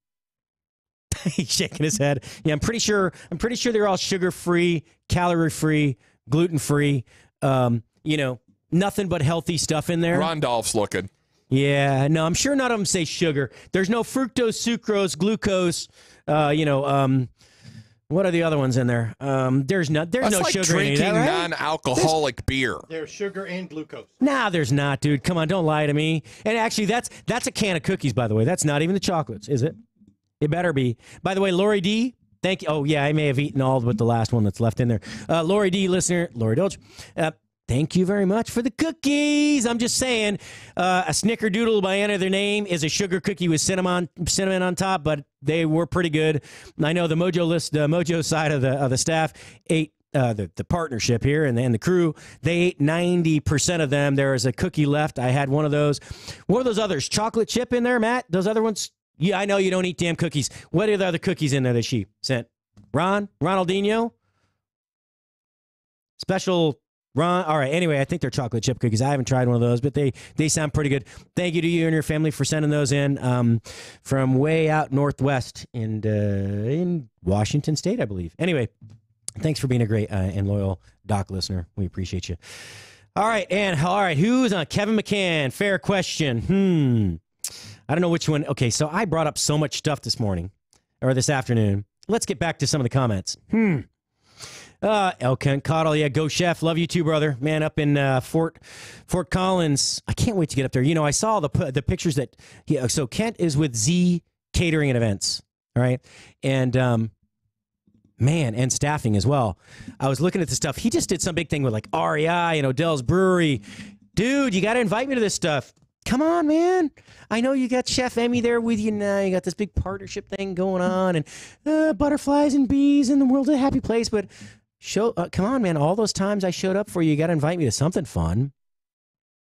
He's shaking his head. Yeah, I'm pretty sure they're all sugar-free, calorie-free, gluten-free, nothing but healthy stuff in there. Rondolph's looking. Yeah, no, I'm sure none of them say sugar. There's no fructose, sucrose, glucose, what are the other ones in there? There's no sugar in it. That's like drinking non-alcoholic beer. There's sugar and glucose. Nah, there's not, dude. Come on, don't lie to me. And actually, that's a can of cookies, by the way. That's not even the chocolates, is it? It better be. By the way, Lori D, thank you. Oh, yeah, I may have eaten all but the last one that's left in there. Lori D, listener, Lori Dolce, thank you very much for the cookies. I'm just saying, a Snickerdoodle by any other name is a sugar cookie with cinnamon on top, but they were pretty good. I know the Mojo side of the staff ate the partnership here and the crew. They ate 90% of them. There is a cookie left. I had one of those. What are those others? Chocolate chip in there, Matt? Those other ones? Yeah, I know you don't eat damn cookies. What are the other cookies in there that she sent? Ronaldinho? Special Ron, all right. Anyway, I think they're chocolate chip cookies. I haven't tried one of those, but they sound pretty good. Thank you to you and your family for sending those in from way out northwest in Washington State, I believe. Anyway, thanks for being a great and loyal Doc listener. We appreciate you. All right, who's on? Kevin McCann. Fair question. I don't know which one. Okay, so I brought up so much stuff this afternoon. Let's get back to some of the comments. Kent Cottle, yeah, go Chef. Love you too, brother. Man, up in Fort Collins. I can't wait to get up there. I saw the pictures that. So Kent is with Z Catering and Events, all right, and and staffing as well. I was looking at the stuff. He just did some big thing with like REI and Odell's Brewery. Dude, you got to invite me to this stuff. Come on, man. I know you got Chef Emmy there with you now. You got this big partnership thing going on, and butterflies and bees and the world's a happy place. But come on, man. All those times I showed up for you, you got to invite me to something fun.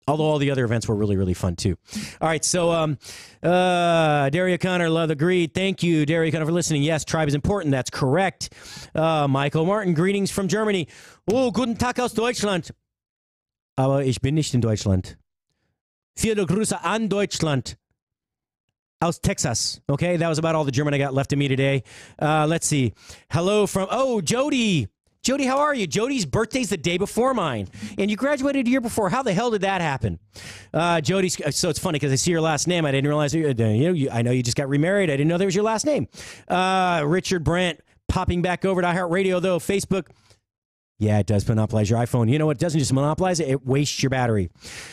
Although all the other events were really, really fun, too. All right, so Derry O'Connor, love agreed. Thank you, Derry O'Connor, for listening. Yes, tribe is important. That's correct. Michael Martin, greetings from Germany. Oh, guten Tag aus Deutschland. Aber ich bin nicht in Deutschland. Viele Grüße an Deutschland. Aus Texas. Okay, that was about all the German I got left of me today. Let's see. Hello from, Jody. Jody, how are you? Jody's birthday's the day before mine, and you graduated a year before. How the hell did that happen? Jody, so it's funny because I see your last name. I didn't realize, I know you just got remarried. I didn't know that was your last name. Richard Brandt, popping back over to iHeartRadio, though. Facebook. Yeah, it does monopolize your iPhone. You know what? It doesn't just monopolize it. It wastes your battery.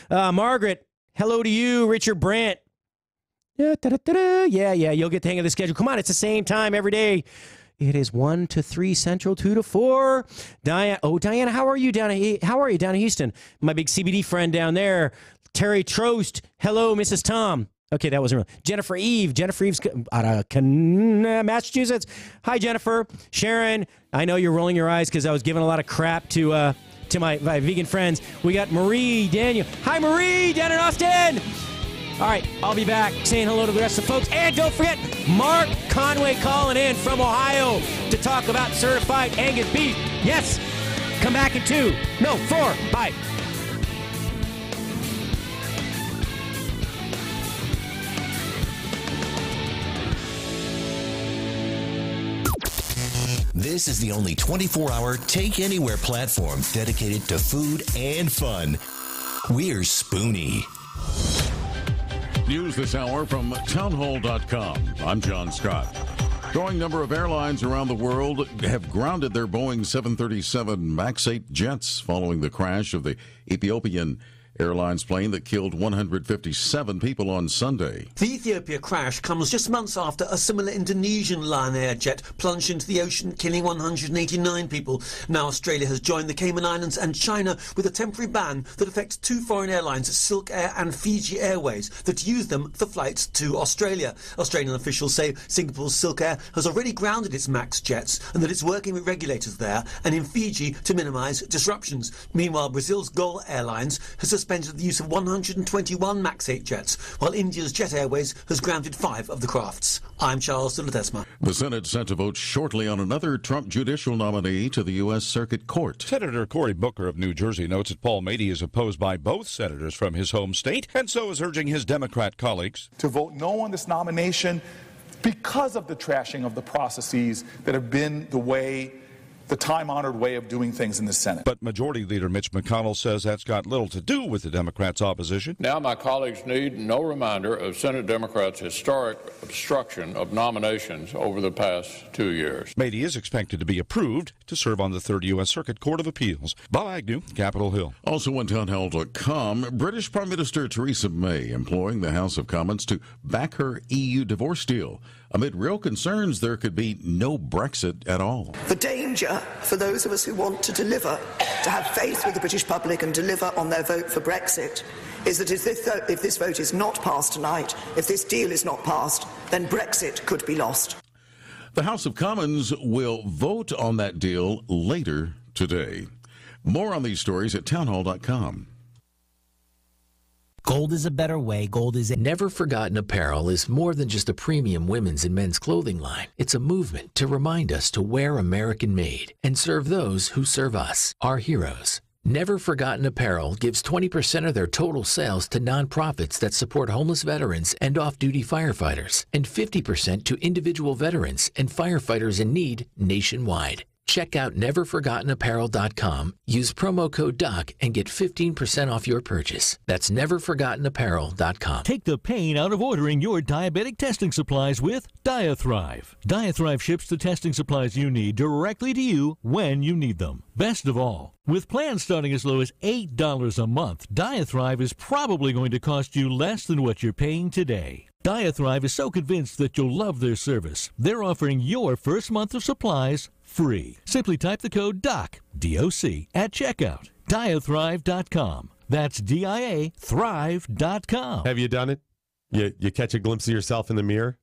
Margaret, hello to you, Richard Brandt. Yeah, you'll get the hang of the schedule. Come on, it's the same time every day. It is 1 to 3 Central, 2 to 4. Diana, how are you down in Houston? My big CBD friend down there. Terry Trost. Hello, Mrs. Tom. Okay, that wasn't real. Jennifer Eve's out of Massachusetts. Hi, Jennifer. Sharon, I know you're rolling your eyes because I was giving a lot of crap to my vegan friends. We got Marie Daniel. Hi, Marie, down in Austin. All right, I'll be back saying hello to the rest of the folks. And don't forget, Mark Conway calling in from Ohio to talk about certified Angus beef. Yes, come back in 4. Bye. This is the only 24-hour take-anywhere platform dedicated to food and fun. We're Spoony. News this hour from townhall.com. I'm John Scott. Growing number of airlines around the world have grounded their Boeing 737 MAX 8 jets following the crash of the Ethiopian Airlines plane that killed 157 people on Sunday. The Ethiopia crash comes just months after a similar Indonesian Lion Air jet plunged into the ocean, killing 189 people. Now Australia has joined the Cayman Islands and China with a temporary ban that affects 2 foreign airlines, Silk Air and Fiji Airways, that use them for flights to Australia. Australian officials say Singapore's Silk Air has already grounded its MAX jets and that it's working with regulators there and in Fiji to minimise disruptions. Meanwhile, Brazil's Gol Airlines has suspended the use of 121 MAX 8 jets, while India's Jet Airways has grounded 5 of the crafts. I'm Charles de Ledesma. The Senate set to vote shortly on another Trump judicial nominee to the U.S. Circuit Court. Senator Cory Booker of New Jersey notes that Paul Mady is opposed by both senators from his home state, and so is urging his Democrat colleagues to vote no on this nomination because of the trashing of the processes that have been the time-honored way of doing things in the Senate. But Majority Leader Mitch McConnell says that's got little to do with the Democrats' opposition. Now my colleagues need no reminder of Senate Democrats' historic obstruction of nominations over the past 2 years. Mady is expected to be approved to serve on the 3rd U.S. Circuit Court of Appeals. Bob Agnew, Capitol Hill. Also on townhall.com, British Prime Minister Theresa May imploring the House of Commons to back her EU divorce deal amid real concerns there could be no Brexit at all. The danger for those of us who want to deliver, to have faith with the British public and deliver on their vote for Brexit, is that if this vote is not passed tonight, if this deal is not passed, then Brexit could be lost. The House of Commons will vote on that deal later today. More on these stories at townhall.com. Gold is a better way. Gold is Never Forgotten Apparel is more than just a premium women's and men's clothing line. It's a movement to remind us to wear American made and serve those who serve us, our heroes. Never Forgotten Apparel gives 20% of their total sales to nonprofits that support homeless veterans and off-duty firefighters, and 50% to individual veterans and firefighters in need nationwide. Check out neverforgottenapparel.com, use promo code DOC, and get 15% off your purchase. That's neverforgottenapparel.com. Take the pain out of ordering your diabetic testing supplies with Diathrive. Diathrive ships the testing supplies you need directly to you when you need them. Best of all, with plans starting as low as $8 a month, Diathrive is probably going to cost you less than what you're paying today. Diathrive is so convinced that you'll love their service, they're offering your first month of supplies free. Simply type the code DOC, D-O-C, at checkout. Diathrive.com. That's D-I-A, thrive.com. Have you done it? You catch a glimpse of yourself in the mirror?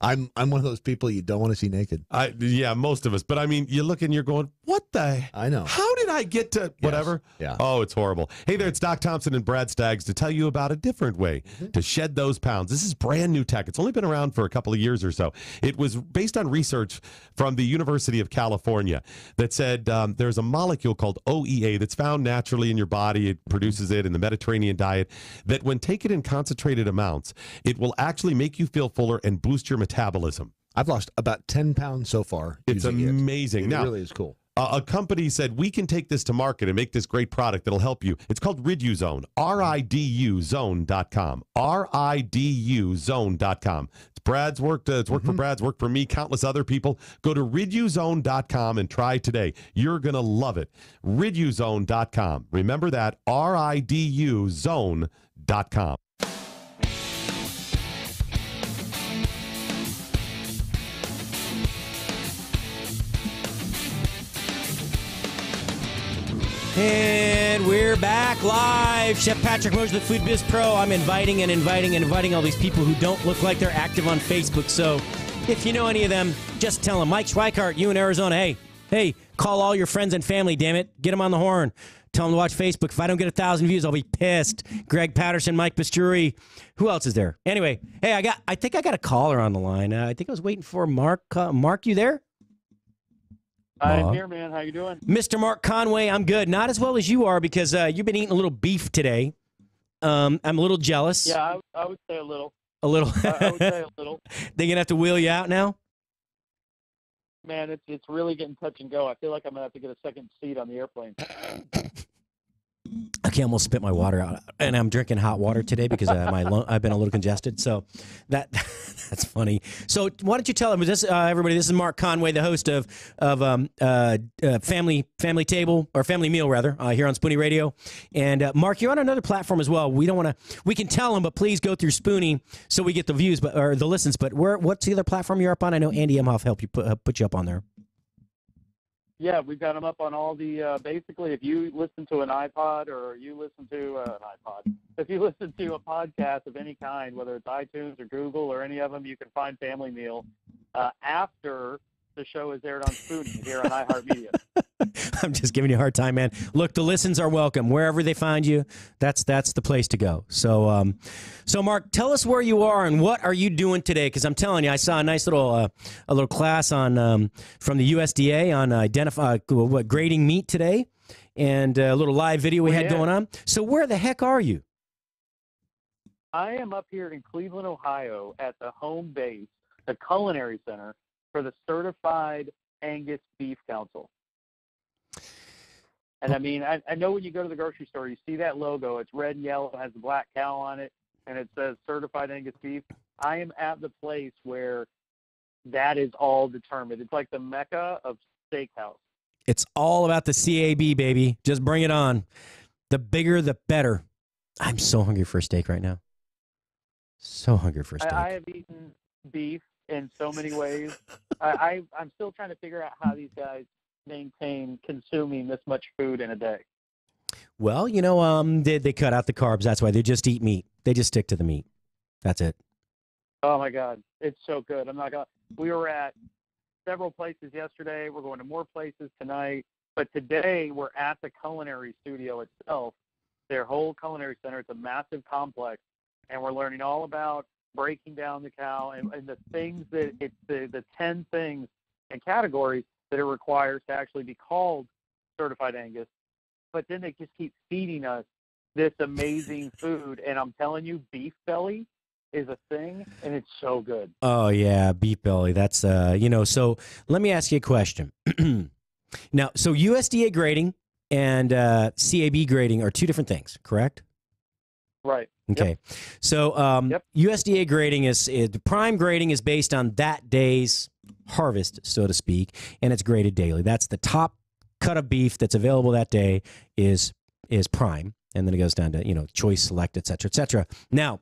I'm one of those people you don't want to see naked. Yeah, most of us. But I mean, you look and you're going, what the? I know. How did I get to whatever? Yes. Yeah. Oh, it's horrible. Hey there, it's Doc Thompson and Brad Staggs to tell you about a different way to shed those pounds. This is brand new tech. It's only been around for a couple of years or so. It was based on research from the University of California that said there's a molecule called OEA that's found naturally in your body. It produces it in the Mediterranean diet, that when taken in concentrated amounts, it will actually make you feel fuller and boost your metabolism. I've lost about 10 pounds so far. It's amazing. It now, really is cool. a company said, we can take this to market and make this great product that'll help you. It's called RidUZone, RIDUZone.com, RIDUZone.com. It's Brad's worked. It's worked for Brad's, worked for me, countless other people. Go to RidUZone.com and try today. You're going to love it. RidUZone.com. Remember that, RIDUZone.com. And we're back live. Chef Patrick Mosher, the Food Biz Pro. I'm inviting all these people who don't look like they're active on Facebook. So if you know any of them, just tell them. Mike Schweikart, you in Arizona, hey, call all your friends and family, damn it. Get them on the horn. Tell them to watch Facebook. If I don't get 1,000 views, I'll be pissed. Greg Patterson, Mike Pasturi. Who else is there? Anyway, hey, I think I got a caller on the line. I think I was waiting for Mark. Mark, you there? I'm here, man. How you doing? Mr. Mark Conway, I'm good. Not as well as you are because you've been eating a little beef today. I'm a little jealous. Yeah, I would say a little. A little? I would say a little. They going to have to wheel you out now? Man, it's really getting touch and go. I feel like I'm going to have to get a second seat on the airplane. I can almost spit my water out, and I'm drinking hot water today because I've been a little congested. So that's funny. So why don't you tell them, everybody? This is Mark Conway, the host of Family Table or Family Meal rather here on Spoony Radio. And Mark, you're on another platform as well. We can tell them, but please go through Spoony so we get the views, or the listens. But what's the other platform you're up on? I know Andy Emhoff helped you put you up on there. Yeah, we've got them up on all the, basically, if you listen to an iPod or you listen to if you listen to a podcast of any kind, whether it's iTunes or Google or any of them, you can find Family Meal after the show is aired on Spoony here on iHeartMedia. I'm just giving you a hard time, man. Look, the listens are welcome. Wherever they find you, that's the place to go. So, Mark, tell us where you are and what are you doing today? Because I'm telling you, I saw a nice little class on from the USDA on grading meat today, and a little live video we had going on. So, where the heck are you? I am up here in Cleveland, Ohio, at the home base, the Culinary Center for the Certified Angus Beef Council. And I mean, I know when you go to the grocery store, you see that logo. It's red and yellow, has a black cow on it, and it says Certified Angus Beef. I am at the place where that is all determined. It's like the mecca of steakhouse. It's all about the CAB, baby. Just bring it on. The bigger, the better. I'm so hungry for a steak right now. So hungry for a steak. I have eaten beef in so many ways. I'm still trying to figure out how these guys maintain consuming this much food in a day. Well, they cut out the carbs. That's why they just eat meat. They just stick to the meat. That's it. Oh my God, it's so good. We were at several places yesterday. We're going to more places tonight. But today we're at the culinary studio itself, their whole culinary center. It's a massive complex, and we're learning all about breaking down the cow and the things that it's the 10 things and categories that it requires to actually be called Certified Angus. But then they just keep feeding us this amazing food. And I'm telling you, beef belly is a thing, and it's so good. Oh, yeah, beef belly. That's, so let me ask you a question. Now, so USDA grading and CAB grading are two different things, correct? Right. Okay. Yep. So USDA grading the prime grading is based on that day's harvest, so to speak, and it's graded daily. That's the top cut of beef that's available that day is prime, and then it goes down to choice, select, et cetera, et cetera. Now,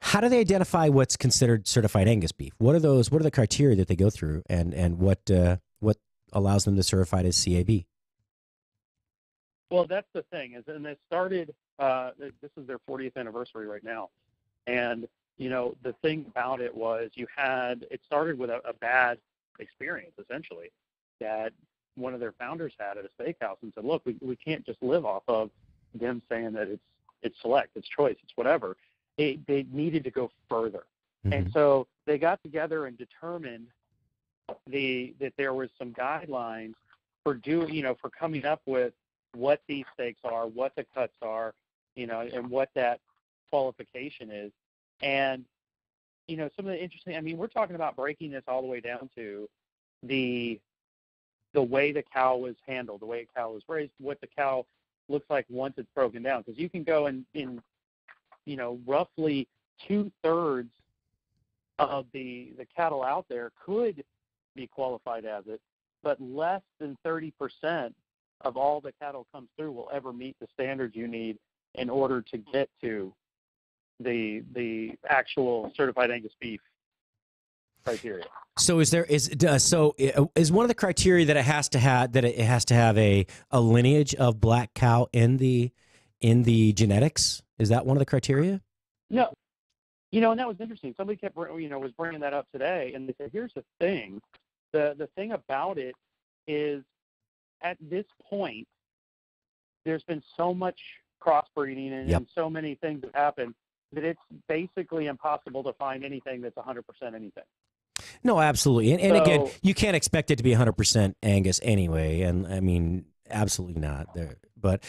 how do they identify what's considered certified Angus beef? What are the criteria that they go through, and what allows them to certify it as CAB? Well, that's the thing, and it started. This is their 40th anniversary right now, and the thing about it was it started with a bad experience essentially that one of their founders had at a steakhouse and said, look, we can't just live off of them saying that it's select, it's choice, it's whatever. They needed to go further, and so they got together and determined that there was some guidelines for for coming up with what these steaks are, what the cuts are, and what that qualification is. And, some of the interesting, we're talking about breaking this all the way down to the the way the cow was handled, the way a cow was raised, what the cow looks like once it's broken down. Because you can go in roughly 2/3 of the cattle out there could be qualified as it, but less than 30% of all the cattle comes through will ever meet the standards you need in order to get to the actual certified Angus beef criteria. So is one of the criteria that it has to have a lineage of black cow in the genetics? Is that one of the criteria? No. And that was interesting. Somebody kept, was bringing that up today, and they said, here's the thing. The thing about it is, at this point, there's been so much crossbreeding and so many things that happen that it's basically impossible to find anything that's 100% anything. No, absolutely. And again, you can't expect it to be 100% Angus anyway. And I mean, absolutely not. But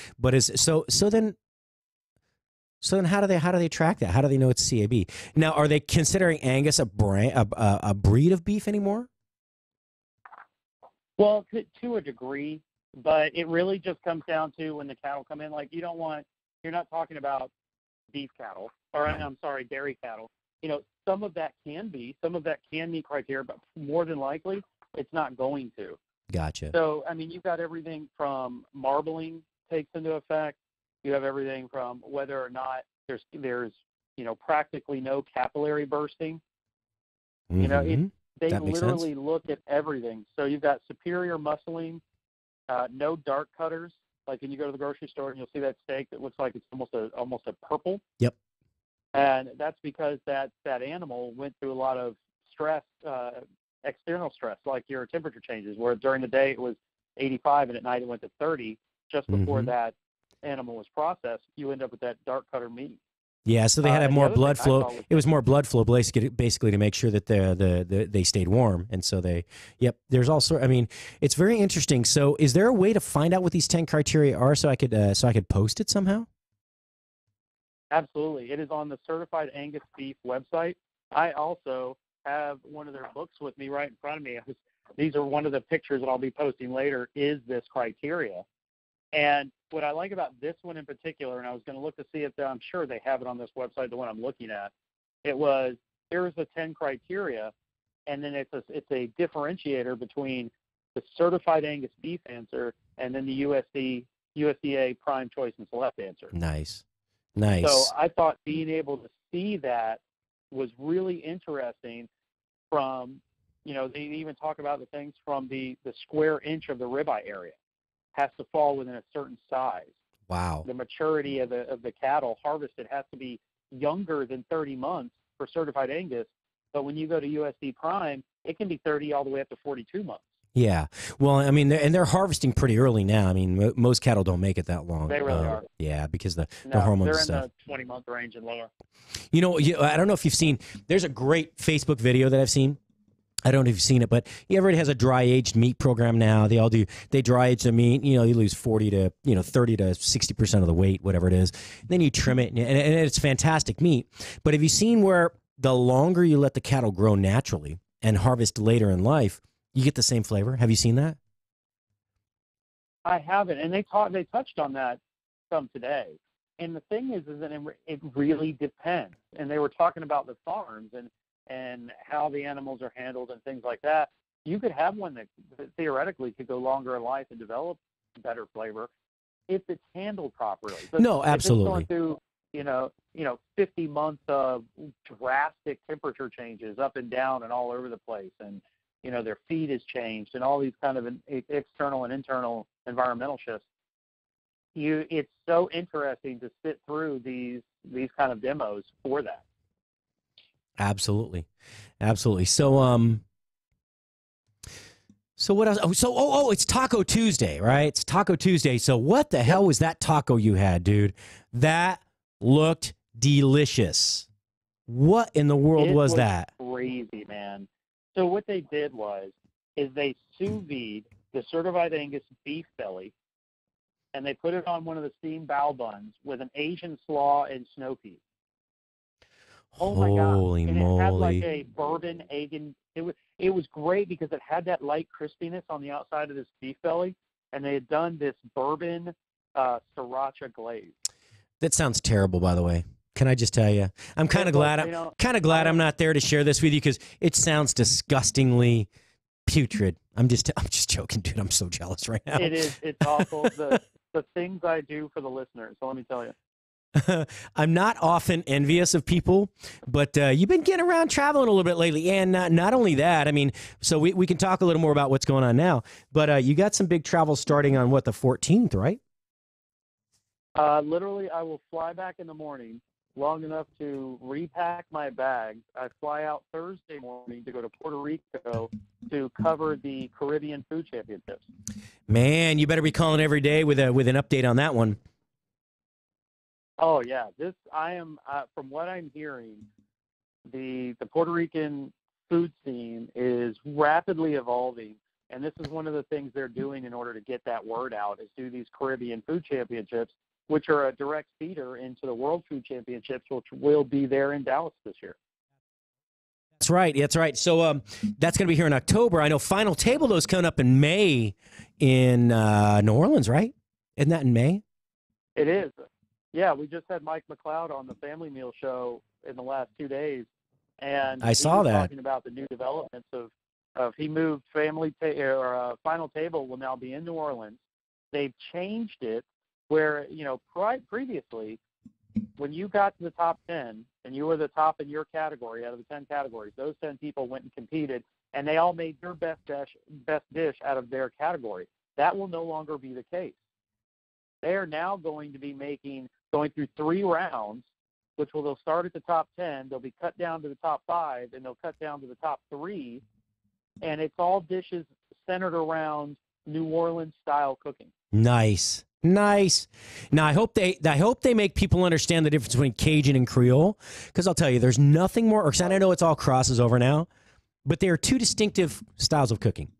then how do they track that? How do they know it's CAB? Now, are they considering Angus a breed of beef anymore? Well, to a degree, but it really just comes down to when the cattle come in. Like, you're not talking about beef cattle, or I'm sorry, dairy cattle. Some of that can meet criteria, but more than likely, it's not going to. Gotcha. So, I mean, you've got everything from marbling takes into effect. You have everything from whether or not there's practically no capillary bursting. Mm-hmm. They literally look at everything. So you've got superior muscling, no dark cutters. Like when you go to the grocery store and you'll see that steak that looks like it's almost a purple. Yep. And that's because that animal went through a lot of stress, external stress, like your temperature changes, where during the day it was 85 and at night it went to 30. Just before that animal was processed, you end up with that dark cutter meat. Yeah, so they had to have more blood flow. It was more blood flow, basically, to make sure that they stayed warm. And so there's also, I mean, it's very interesting. So is there a way to find out what these 10 criteria are so I could post it somehow? Absolutely. It is on the Certified Angus Beef website. I also have one of their books with me right in front of me. These are one of the pictures that I'll be posting later, is this criteria. And what I like about this one in particular, and I was going to look to see if I'm sure they have it on this website, the one I'm looking at, here's the 10 criteria, and then it's a differentiator between the Certified Angus Beef answer and then the USDA Prime Choice and Select answer. Nice. So I thought being able to see that was really interesting. From, they even talk about the things from the square inch of the ribeye area has to fall within a certain size. Wow. The maturity of the cattle harvested has to be younger than 30 months for certified Angus, but when you go to USD Prime, it can be 30 all the way up to 42 months. Yeah. Well, I mean, they're harvesting pretty early now. I mean, most cattle don't make it that long. They really are. Yeah, because the hormones they're and stuff. in the 20-month range and lower. I don't know if you've seen, there's a great Facebook video that I've seen. I don't know if you've seen it, but everybody has a dry aged meat program now. They dry age the meat. You lose 30 to 60% of the weight, whatever it is. Then you trim it, and it's fantastic meat. But have you seen where the longer you let the cattle grow naturally and harvest later in life, you get the same flavor? Have you seen that? I haven't, and they touched on that some today. And the thing is that it really depends. And they were talking about the farms and how the animals are handled and things like that. You could have one that theoretically could go longer in life and develop better flavor if it's handled properly. But no, absolutely. If it's going through, 50 months of drastic temperature changes up and down and all over the place, and their feed is changed and all these kind of external and internal environmental shifts. It's so interesting to sit through these kind of demos for that. Absolutely. So, what else? So, it's Taco Tuesday, right? It's Taco Tuesday. So what the hell was that taco you had, dude? That looked delicious. What in the world was that? Crazy, man. So what they did is they sous vide the certified Angus beef belly, and they put it on one of the steamed bao buns with an Asian slaw and snow peas. Oh my God. Holy and moly. it had like a bourbon It was great because it had that light crispiness on the outside of this beef belly, and they had done this bourbon sriracha glaze. That sounds terrible, by the way. Can I just tell you? I'm kind of glad. I'm not there to share this with you because it sounds disgustingly putrid. I'm just joking, dude. I'm so jealous right now. It is. It's awful. The things I do for the listeners. So let me tell you. I'm not often envious of people, but you've been getting around traveling a little bit lately. And not only that, I mean, so we can talk a little more about what's going on now, but you got some big travel starting on what, the 14th, right? Literally, I will fly back in the morning long enough to repack my bags. I fly out Thursday morning to go to Puerto Rico to cover the Caribbean Food Championships. Man, you better be calling every day with an update on that one. Oh yeah, I am from what I'm hearing, the Puerto Rican food scene is rapidly evolving, and this is one of the things they're doing in order to get that word out is do these Caribbean Food Championships, which are a direct feeder into the World Food Championships, which will be there in Dallas this year. That's right. That's right. So that's going to be here in October. I know Final Table, though, is coming up in May in New Orleans, right? Isn't that in May? It is. Yeah, we just had Mike McLeod on the Family Meal show in the last 2 days, and I saw that talking about the new developments of he moved Final Table will now be in New Orleans. They've changed it where previously when you got to the top 10 and you were the top in your category out of the 10 categories, those 10 people went and competed, and they all made your best dish out of their category. That will no longer be the case. They are now going to be going through 3 rounds, which they'll start at the top 10, they'll be cut down to the top 5, and they'll cut down to the top 3, and it's all dishes centered around New Orleans style cooking. Nice. Now I hope they make people understand the difference between Cajun and Creole, because I'll tell you, there's nothing more. And I know it's all crosses over now, but they are 2 distinctive styles of cooking.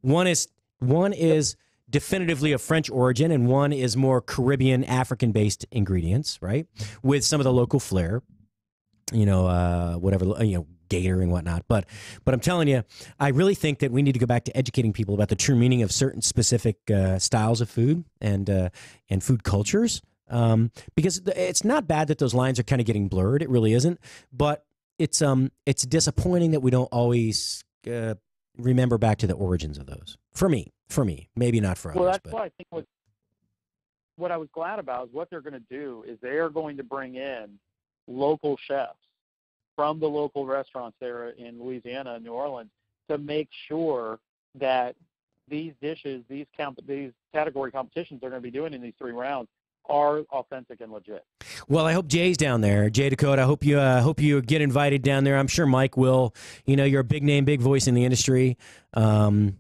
One is definitively of French origin, and one is more Caribbean, African-based ingredients, right? With some of the local flair, gator and whatnot. But I'm telling you, I really think that we need to go back to educating people about the true meaning of certain specific styles of food and food cultures, because it's not bad that those lines are kind of getting blurred. It really isn't, but it's disappointing that we don't always remember back to the origins of those. For me, maybe not for others. Well, that's why I think what I was glad about is what they're going to do is they are going to bring in local chefs from the local restaurants there in Louisiana and New Orleans to make sure that these dishes, these category competitions they're going to be doing in these 3 rounds are authentic and legit. Well, I hope Jay's down there. Jay Dakota, I hope you get invited down there. I'm sure Mike will. You're a big name, big voice in the industry. And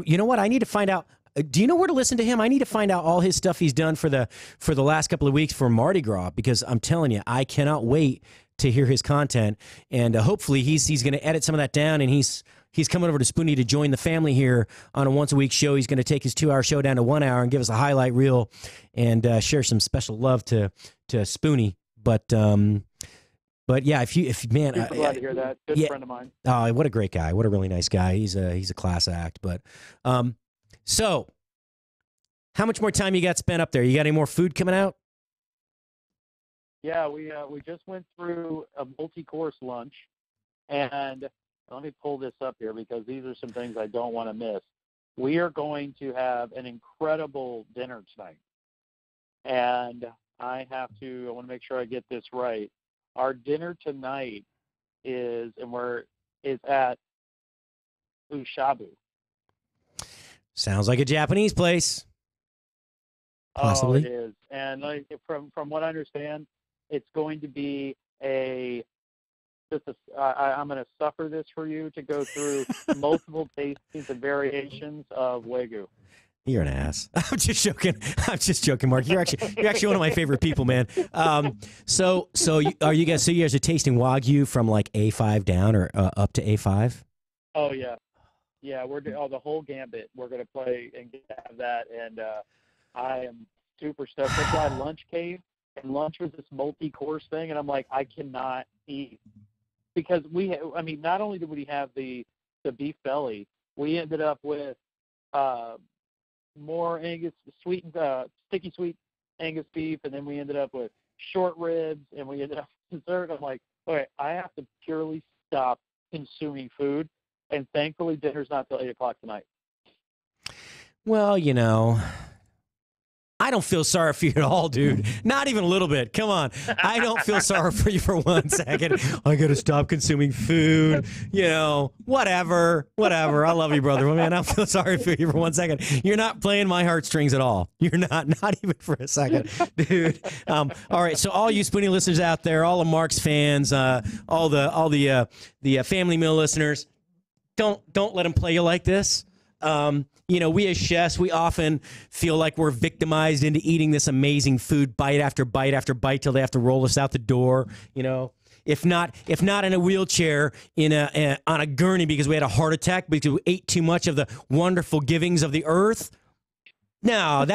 you know what? I need to find out. Do you know where to listen to him? I need to find out all his stuff he's done for the last couple of weeks for Mardi Gras, because I'm telling you, I cannot wait to hear his content. And hopefully he's going to edit some of that down, and he's coming over to Spoony to join the family here on a once-a-week show. He's going to take his 2-hour show down to 1 hour and give us a highlight reel and share some special love to Spoony. But yeah, if man, I'm glad to hear that. Good friend of mine. Oh, what a great guy! What a really nice guy. He's a class act. But so, how much more time you got spent up there? You got any more food coming out? Yeah, we just went through a multi-course lunch, and let me pull this up here because these are some things I don't want to miss. We are going to have an incredible dinner tonight, and I want to make sure I get this right. Our dinner tonight is at Ushabu. Sounds like a Japanese place. Possibly. Oh, it is. And from what I understand, it's going to be I'm going to suffer this for you to go through multiple tastings and variations of Wagyu. You're an ass. I'm just joking, Mark. You're actually one of my favorite people, man. So you guys are tasting Wagyu from like A5 down or up to A5? Oh yeah, we're the whole gambit. We're going to play and have that, and I am super stoked. That's why lunch came, and lunch was this multi-course thing, and I'm like, I cannot eat because not only did we have the beef belly, we ended up with more Angus sticky sweet Angus beef, and then we ended up with short ribs, and we ended up with dessert. I'm like, okay, I have to purely stop consuming food, and thankfully dinner's not till 8 o'clock tonight. Well, I don't feel sorry for you at all, dude. Not even a little bit. Come on. I don't feel sorry for you for 1 second. I got to stop consuming food. Whatever. I love you, brother. Man, I don't feel sorry for you for 1 second. You're not playing my heartstrings at all. You're not even for a second, dude. All right. So all you Spoony listeners out there, all the Mark's fans, all the family meal listeners, don't let him play you like this. We as chefs, we often feel like we're victimized into eating this amazing food bite after bite after bite till they have to roll us out the door. If not in a wheelchair, on a gurney because we had a heart attack because we ate too much of the wonderful givings of the earth. No,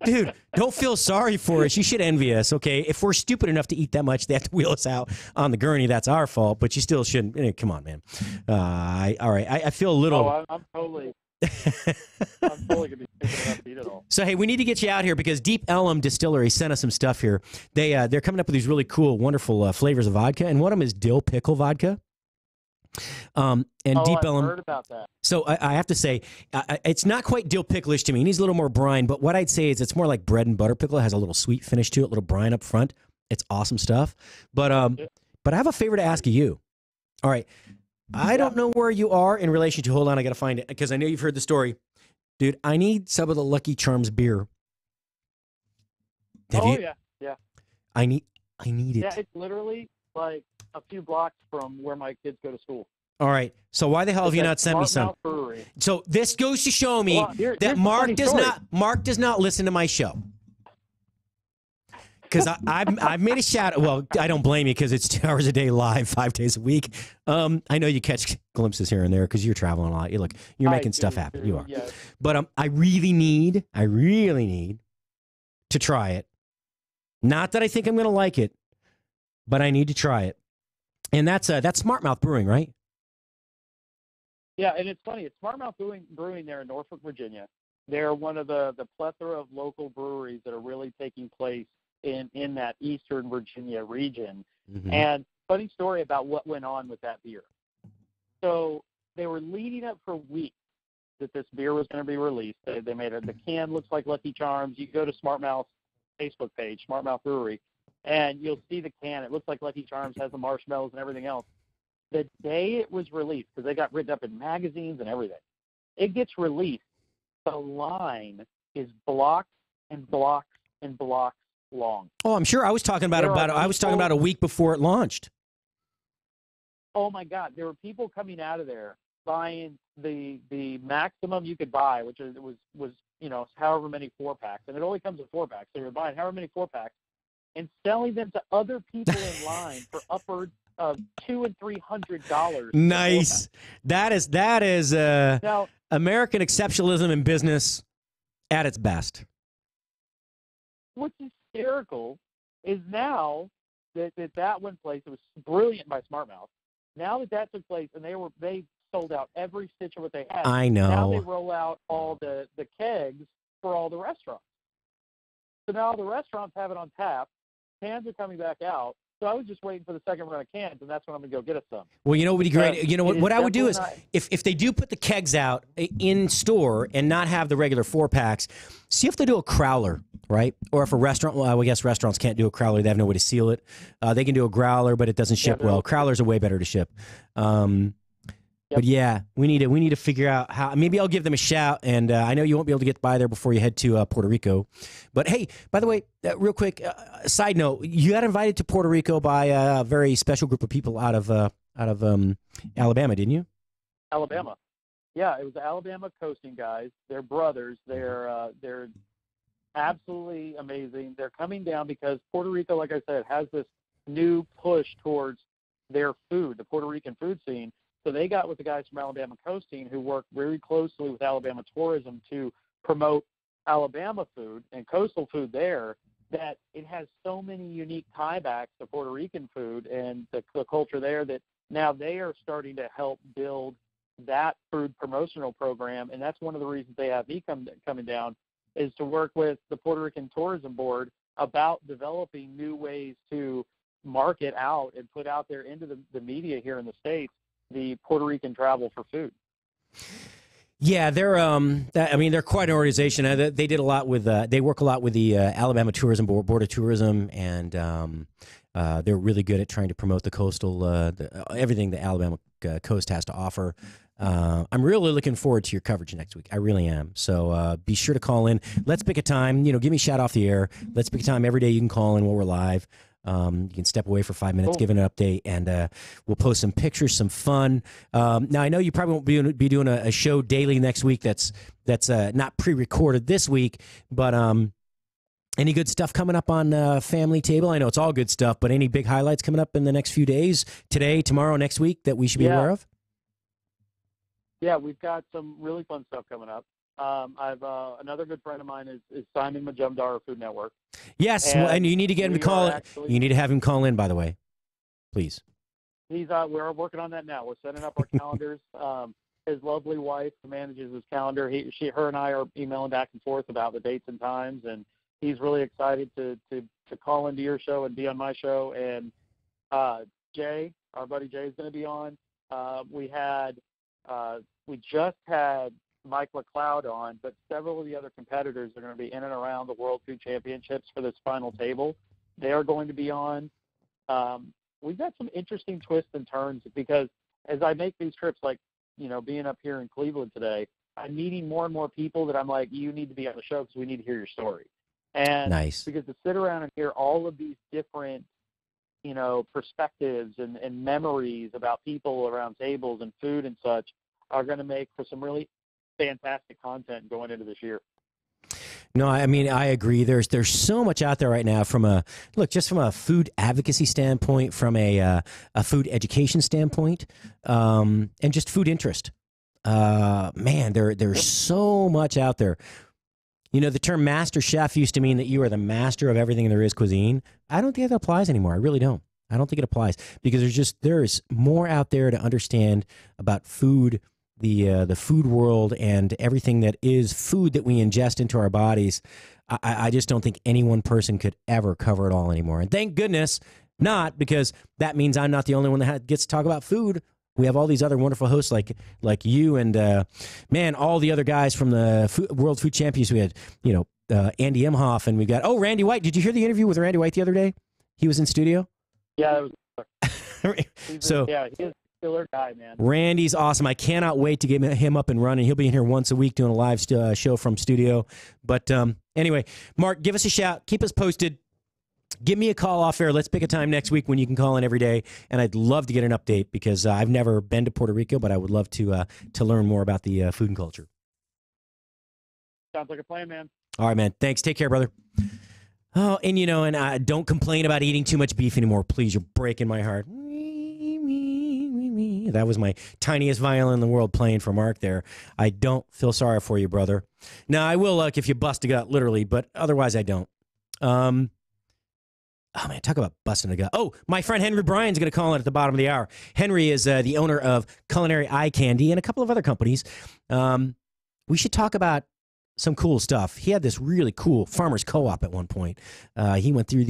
dude, don't feel sorry for us. You should envy us, okay? If we're stupid enough to eat that much, they have to wheel us out on the gurney. That's our fault, but you still shouldn't. Come on, man. All right. I feel a little... Oh, I'm totally... I'm totally gonna be picking it up to eat it all. So hey, we need to get you out here because Deep Ellum Distillery sent us some stuff here. They're coming up with these really cool, wonderful flavors of vodka, and one of them is dill pickle vodka. And Deep Ellum. I've heard about that. So I have to say, it's not quite dill picklish to me. It needs a little more brine, but what I'd say is it's more like bread and butter pickle. It has a little sweet finish to it, a little brine up front. It's awesome stuff. But I have a favor to ask of you. All right. I don't know where you are in relation to, hold on, I got to find it, because I know you've heard the story. Dude, I need some of the Lucky Charms beer. Yeah. I need it. Yeah, it's literally like a few blocks from where my kids go to school. All right. So why the hell have you not sent me some? So this goes to show me that Mark does not listen to my show. Because I've made a shout out. Well, I don't blame you because it's 2 hours a day live, 5 days a week. I know you catch glimpses here and there because you're traveling a lot. You're making stuff happen. You are. Yes. But I really need to try it. Not that I think I'm going to like it, but I need to try it. And that's Smart Mouth Brewing, right? Yeah, and it's funny. It's Smart Mouth Brewing there in Norfolk, Virginia. They're one of the plethora of local breweries that are really taking place in that Eastern Virginia region. Mm-hmm. And funny story about what went on with that beer. So they were leading up for weeks that this beer was going to be released. They made the can looks like Lucky Charms. You go to Smart Mouth's Facebook page, Smart Mouth Brewery, and you'll see the can. It looks like Lucky Charms, has the marshmallows and everything else. The day it was released, because they got written up in magazines and everything, it gets released. The line is blocks and blocks and blocks long. Oh, I'm sure. I was talking about a week before it launched. Oh my God, there were people coming out of there buying the maximum you could buy, which was however many 4-packs, and it only comes in 4-packs. So you're buying however many 4-packs and selling them to other people in line for upwards of $200 and $300. Nice. That is now, American exceptionalism in business at its best. What's hysterical is now that went place. It was brilliant by Smart Mouth. Now that took place, and they sold out every stitch of what they had. I know. Now they roll out all the kegs for all the restaurants. So now the restaurants have it on tap. Cans are coming back out. So I was just waiting for the second run of cans, and that's when I'm going to go get us some. Well, you know what would be great? You know what I would do is, if they do put the kegs out in store and not have the regular 4-packs, see if they do a growler, right? Or if a restaurant, well, I guess restaurants can't do a growler. They have no way to seal it. They can do a growler, but it doesn't ship well. Growlers are way better to ship. But yeah, we need to figure out how. Maybe I'll give them a shout, and I know you won't be able to get by there before you head to Puerto Rico. But hey, by the way, real quick side note: you got invited to Puerto Rico by a very special group of people out of Alabama, didn't you? Alabama, yeah, it was the Alabama coasting guys. They're brothers. They're absolutely amazing. They're coming down because Puerto Rico, like I said, has this new push towards their food, the Puerto Rican food scene. So they got with the guys from Alabama Coasting who work very closely with Alabama Tourism to promote Alabama food and coastal food there, that it has so many unique tiebacks to Puerto Rican food and the culture there that Now they are starting to help build that food promotional program, and that's one of the reasons they have me coming down, is to work with the Puerto Rican Tourism Board about developing new ways to market out and put out there into the media here in the States the Puerto Rican travel for food. Yeah, they're they're quite an organization. They did a lot with they work a lot with the Alabama Tourism Board of Tourism, and they're really good at trying to promote the coastal everything the Alabama coast has to offer. I'm really looking forward to your coverage next week. I really am. So be sure to call in. Let's pick a time. Give me a shout off the air. Let's pick a time every day you can call in while we're live. You can step away for 5 minutes, give an update, and we'll post some pictures, some fun. Now, I know you probably won't be doing a show daily next week that's not pre-recorded this week, but any good stuff coming up on Family Table? I know it's all good stuff, but any big highlights coming up in the next few days, today, tomorrow, next week, that we should be aware of? Yeah, we've got some really fun stuff coming up. I've another good friend of mine is Simon Majumdar of Food Network. Yes, and you need to get him to call. You need to have him call in, by the way, please. We're working on that now. We're setting up our calendars. His lovely wife manages his calendar. Her and I are emailing back and forth about the dates and times, and he's really excited to call into your show and be on my show. And Jay, our buddy Jay, is going to be on. We just had Mike LeCloud on, but several of the other competitors are going to be in and around the World Food Championships for this final table. They are going to be on. We've got some interesting twists and turns, because as I make these trips, like, being up here in Cleveland today, I'm meeting more and more people that I'm like, you need to be on the show because we need to hear your story. And nice. Because to sit around and hear all of these different, perspectives and memories about people around tables and food and such are going to make for some really fantastic content going into this year. No, I mean, I agree. There's so much out there right now just from a food advocacy standpoint, from a food education standpoint, and just food interest. Man, there's so much out there. The term master chef used to mean that you are the master of everything there is cuisine. I don't think that applies anymore. I really don't. I don't think it applies, because there's more out there to understand about food, the food world, and everything that is food that we ingest into our bodies. I just don't think any one person could ever cover it all anymore. And thank goodness not, because that means I'm not the only one that gets to talk about food. We have all these other wonderful hosts like you and, all the other guys from the World Food Champions. We had, Andy Imhoff, and we've got, Randy White. Did you hear the interview with Randy White the other day? He was in studio. Yeah, it was. He is a killer guy, man. Randy's awesome. I cannot wait to get him up and running. He'll be in here once a week doing a live show from studio. But anyway, Mark, give us a shout. Keep us posted. Give me a call off air. Let's pick a time next week when you can call in every day. And I'd love to get an update, because I've never been to Puerto Rico, but I would love to learn more about the food and culture. Sounds like a plan, man. All right, man. Thanks. Take care, brother. Oh, and don't complain about eating too much beef anymore. Please, you're breaking my heart. That was my tiniest violin in the world playing for Mark there. I don't feel sorry for you, brother. Now, I will if you bust a gut, literally, but otherwise I don't. Oh, man, talk about busting a gut. Oh, my friend Henry Bryan's going to call in at the bottom of the hour. Henry is the owner of Culinary Eye Candy and a couple of other companies. We should talk about some cool stuff. He had this really cool farmers co-op at one point. He went through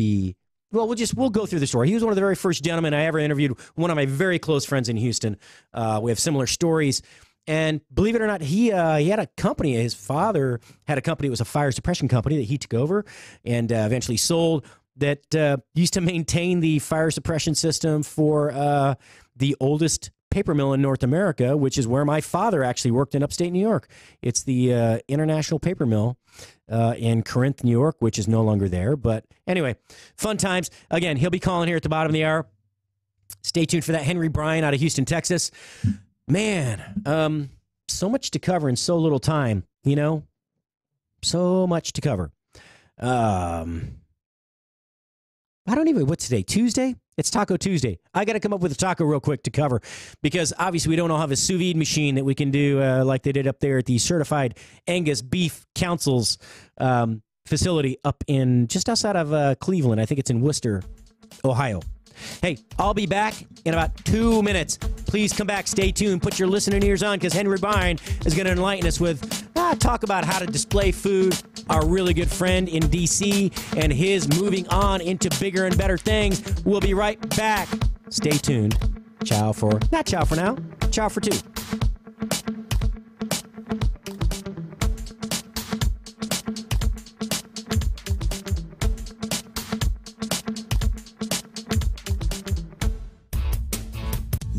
we'll go through the story. He was one of the very first gentlemen I ever interviewed, one of my very close friends in Houston. We have similar stories. And believe it or not, he had a company. His father had a company. It was a fire suppression company that he took over and eventually sold, that used to maintain the fire suppression system for the oldest paper mill in North America, which is where my father actually worked in upstate New York. It's the International Paper Mill in Corinth, New York, which is no longer there. But anyway, fun times. Again, he'll be calling here at the bottom of the hour. Stay tuned for that. Henry Bryan out of Houston, Texas. Man, so much to cover in so little time, so much to cover. What's today? Tuesday? It's Taco Tuesday. I got to come up with a taco real quick to cover, because obviously we don't all have a sous vide machine that we can do like they did up there at the Certified Angus Beef Council's facility up in just outside of Cleveland. I think it's in Worcester, Ohio. Hey, I'll be back in about 2 minutes. Please come back. Stay tuned. Put your listening ears on because Henry Bryan is going to enlighten us with talk about how to display food, our really good friend in D.C., and his moving on into bigger and better things. We'll be right back. Stay tuned. Ciao for now. Ciao for 2.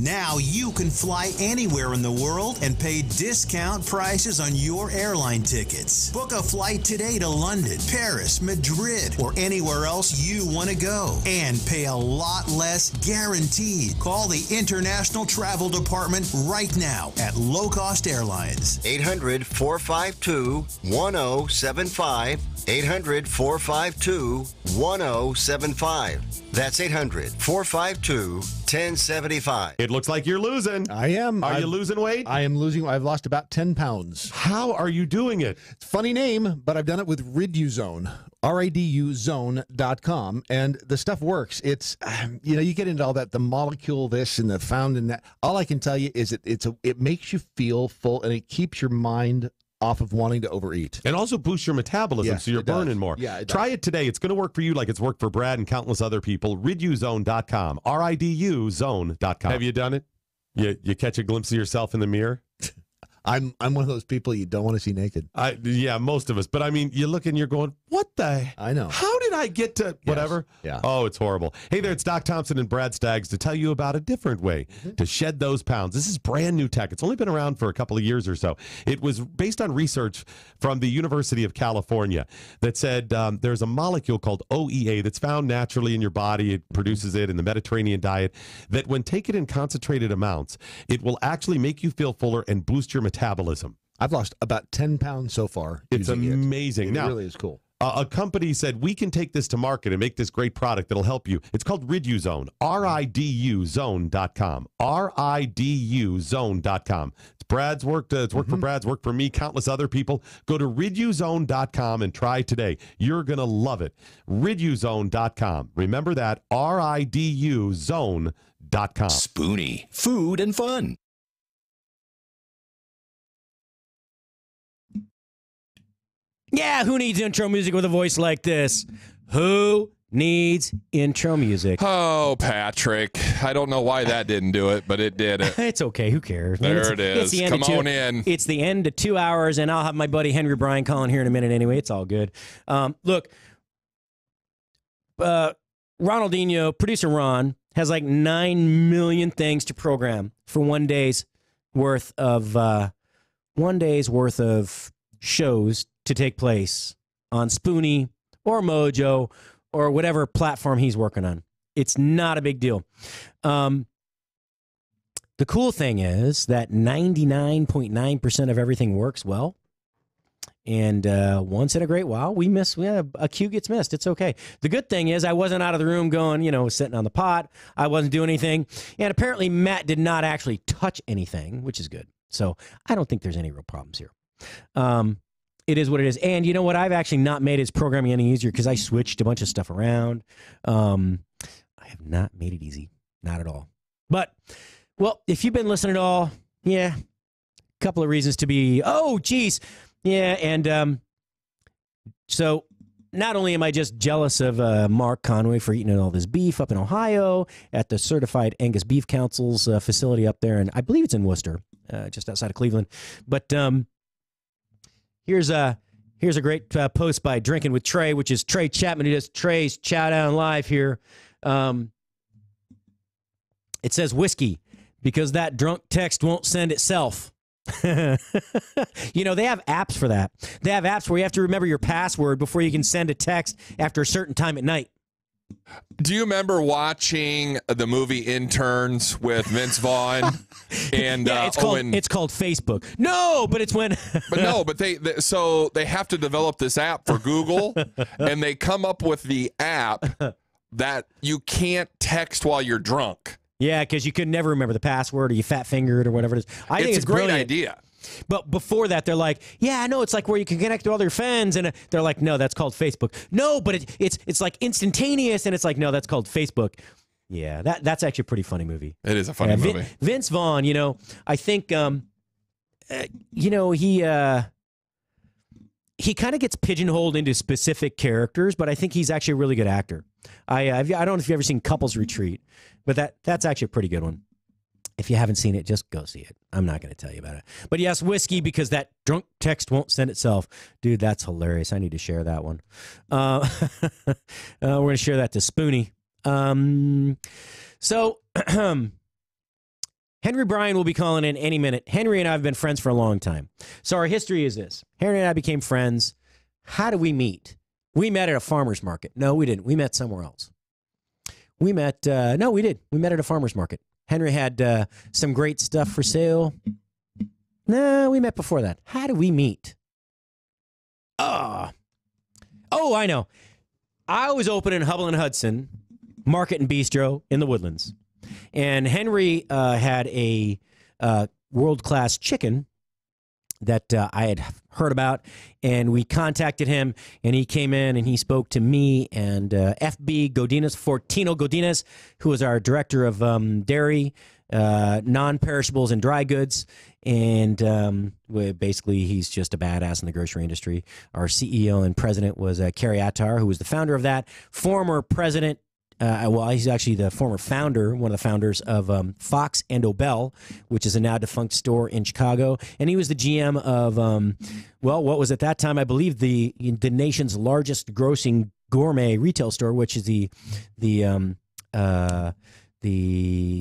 Now you can fly anywhere in the world and pay discount prices on your airline tickets. Book a flight today to London, Paris, Madrid, or anywhere else you want to go and pay a lot less guaranteed. Call the International Travel Department right now at Low Cost Airlines. 800-452-1075. 800-452-1075. That's 800-452-1075. It looks like you're losing. I am. Are you losing weight? I am losing. I've lost about 10 pounds. How are you doing it? Funny name, but I've done it with Riduzone. RIDUzone.com, and the stuff works. It's, you get into all that, the molecule this and the found in that. All I can tell you is it makes you feel full, and it keeps your mind off of wanting to overeat. And also boosts your metabolism, so you're burning more. Yeah, Try it today. It's going to work for you like it's worked for Brad and countless other people. Riduzone.com. RIDUzone.com. Have you done it? You catch a glimpse of yourself in the mirror? I'm one of those people you don't want to see naked. Yeah, most of us. But I mean, you look and you're going, what the? I know. How did I get to whatever? Yes. Yeah. Oh, it's horrible. Hey there, it's Doc Thompson and Brad Staggs to tell you about a different way to shed those pounds. This is brand new tech. It's only been around for a couple of years or so. It was based on research from the University of California that said there's a molecule called OEA that's found naturally in your body. It produces it in the Mediterranean diet, that when taken in concentrated amounts, it will actually make you feel fuller and boost your metabolism. I've lost about 10 pounds so far. It's amazing. It really is cool. A company said, we can take this to market and make this great product that'll help you. It's called Riduzone, RIDUzone.com, RIDUzone.com. It's Brad's worked. It's worked for Brad's, worked for me, countless other people. Go to Riduzone.com and try today. You're going to love it. Riduzone.com. Remember that, RIDUzone.com. Spoony, food and fun. Yeah, who needs intro music with a voice like this? Who needs intro music? Oh, Patrick. I don't know why that didn't do it, but it did it. It's okay. Who cares? There it is. Come on in. It's the end of 2 hours, and I'll have my buddy Henry Bryan calling here in a minute anyway. It's all good. Look, Ronaldinho, producer Ron, has like 9 million things to program for 1 day's worth of shows to take place on Spoony or Mojo or whatever platform he's working on. It's not a big deal. The cool thing is that 99.9% of everything works well. And once in a great while, a cue gets missed. It's okay. The good thing is I wasn't out of the room going, sitting on the pot. I wasn't doing anything. And apparently Matt did not actually touch anything, which is good. So I don't think there's any real problems here. It is what it is. And you know what? I've actually not made his programming any easier because I switched a bunch of stuff around. I have not made it easy. Not at all. But, well, if you've been listening at all, a couple of reasons to be, geez. Yeah, and so not only am I just jealous of Mark Conway for eating all this beef up in Ohio at the Certified Angus Beef Council's facility up there, and I believe it's in Worcester, just outside of Cleveland, but Here's a great post by Drinking with Trey, which is Trey Chapman, who does Trey's Chow Down Live here. It says whiskey because that drunk text won't send itself. They have apps for that. They have apps where you have to remember your password before you can send a text after a certain time at night. Do you remember watching the movie Interns with Vince Vaughn? And it's called Facebook. No, but it's when. but they have to develop this app for Google, and they come up with the app that you can't text while you're drunk. Yeah, because you could never remember the password, or you fat fingered, or whatever it is. I think it's a great brilliant. idea. But before that, they're like, yeah, I know, it's like where you can connect to all your friends, and they're like, no, that's called Facebook. No, but it's like instantaneous, and it's like, no, that's called Facebook. Yeah, that's actually a pretty funny movie. It is a funny movie. Vince Vaughn, I think, he kind of gets pigeonholed into specific characters, but I think he's actually a really good actor. I don't know if you've ever seen Couples Retreat, but that's actually a pretty good one. If you haven't seen it, just go see it. I'm not going to tell you about it. But yes, whiskey, because that drunk text won't send itself. Dude, that's hilarious. I need to share that one. We're going to share that to Spoony. So Henry Bryan will be calling in any minute. Henry and I have been friends for a long time. So our history is this. Henry and I became friends. How did we meet? We met at a farmer's market. No, we didn't. We met somewhere else. We met, no, we did. We met at a farmer's market. Henry had some great stuff for sale. No, we met before that. How did we meet? Oh, I know. I was opening Hubble and Hudson Market and Bistro in the Woodlands. And Henry had a world-class chicken that I had heard about, and we contacted him, and he came in and he spoke to me and FB Godinez, Fortino Godinez, who was our director of dairy, non-perishables and dry goods, and basically he's just a badass in the grocery industry. Our CEO and president was Kerry Attar, who was the founder of that, former president. Well, he's actually the former founder, one of the founders of Fox and Obel, which is a now defunct store in Chicago. And he was the GM of, well, what was at that time, I believe, the nation's largest grossing gourmet retail store, which is the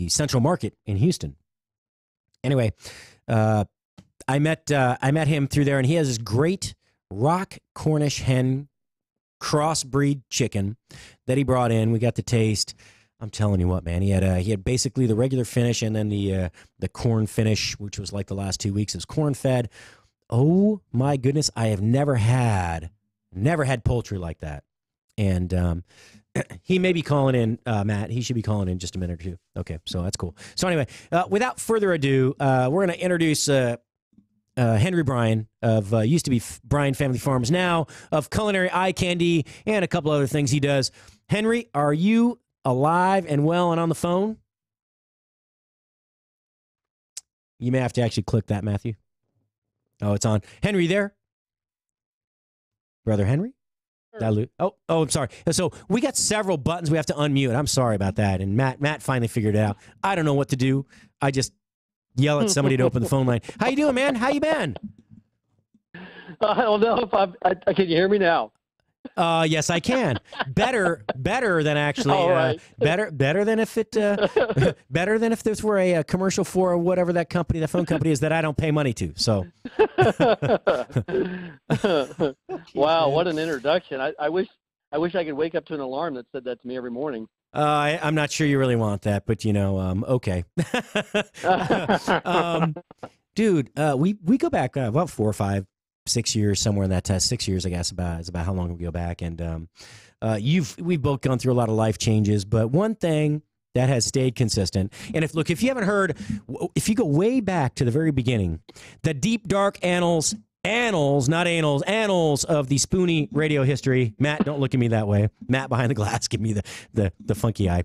Central Market in Houston. Anyway, I met him through there, and he has this great rock Cornish hen crossbreed chicken that he brought in. We got to taste. I'm telling you what, man. He had basically the regular finish and then the corn finish, which was like the last 2 weeks. It was corn fed. Oh my goodness, I have never had poultry like that. And he may be calling in, Matt. He should be calling in just a minute or two. Okay, so that's cool. So anyway, without further ado, we're going to introduce Henry Bryan of used to be Bryan Family Farms, now of Culinary Eye Candy and a couple other things he does. Henry, are you alive and well and on the phone? You may have to actually click that, Matthew. Oh, it's on. Henry, you there? Brother Henry? Dilute. Oh, I'm sorry. So we got several buttons we have to unmute. I'm sorry about that. And Matt finally figured it out. I don't know what to do. I just yell at somebody to open the phone line. How you doing, man? How you been? I don't know if can you hear me now? Yes, I can. Better than actually. Right. Better than if it. Better than if this were a commercial for whatever that phone company is that I don't pay money to. So. Wow, what an introduction! I wish I could wake up to an alarm that said that to me every morning. I'm not sure you really want that, but okay. Dude, we go back about 4 or 5, 6 years, somewhere in that test. 6 years, I guess, is about how long we go back. And we've both gone through a lot of life changes, but one thing that has stayed consistent. And if you haven't heard, if you go way back to the very beginning, the deep dark annals, not anals, annals of the Spoony radio history. Matt, don't look at me that way. Matt behind the glass, give me the funky eye.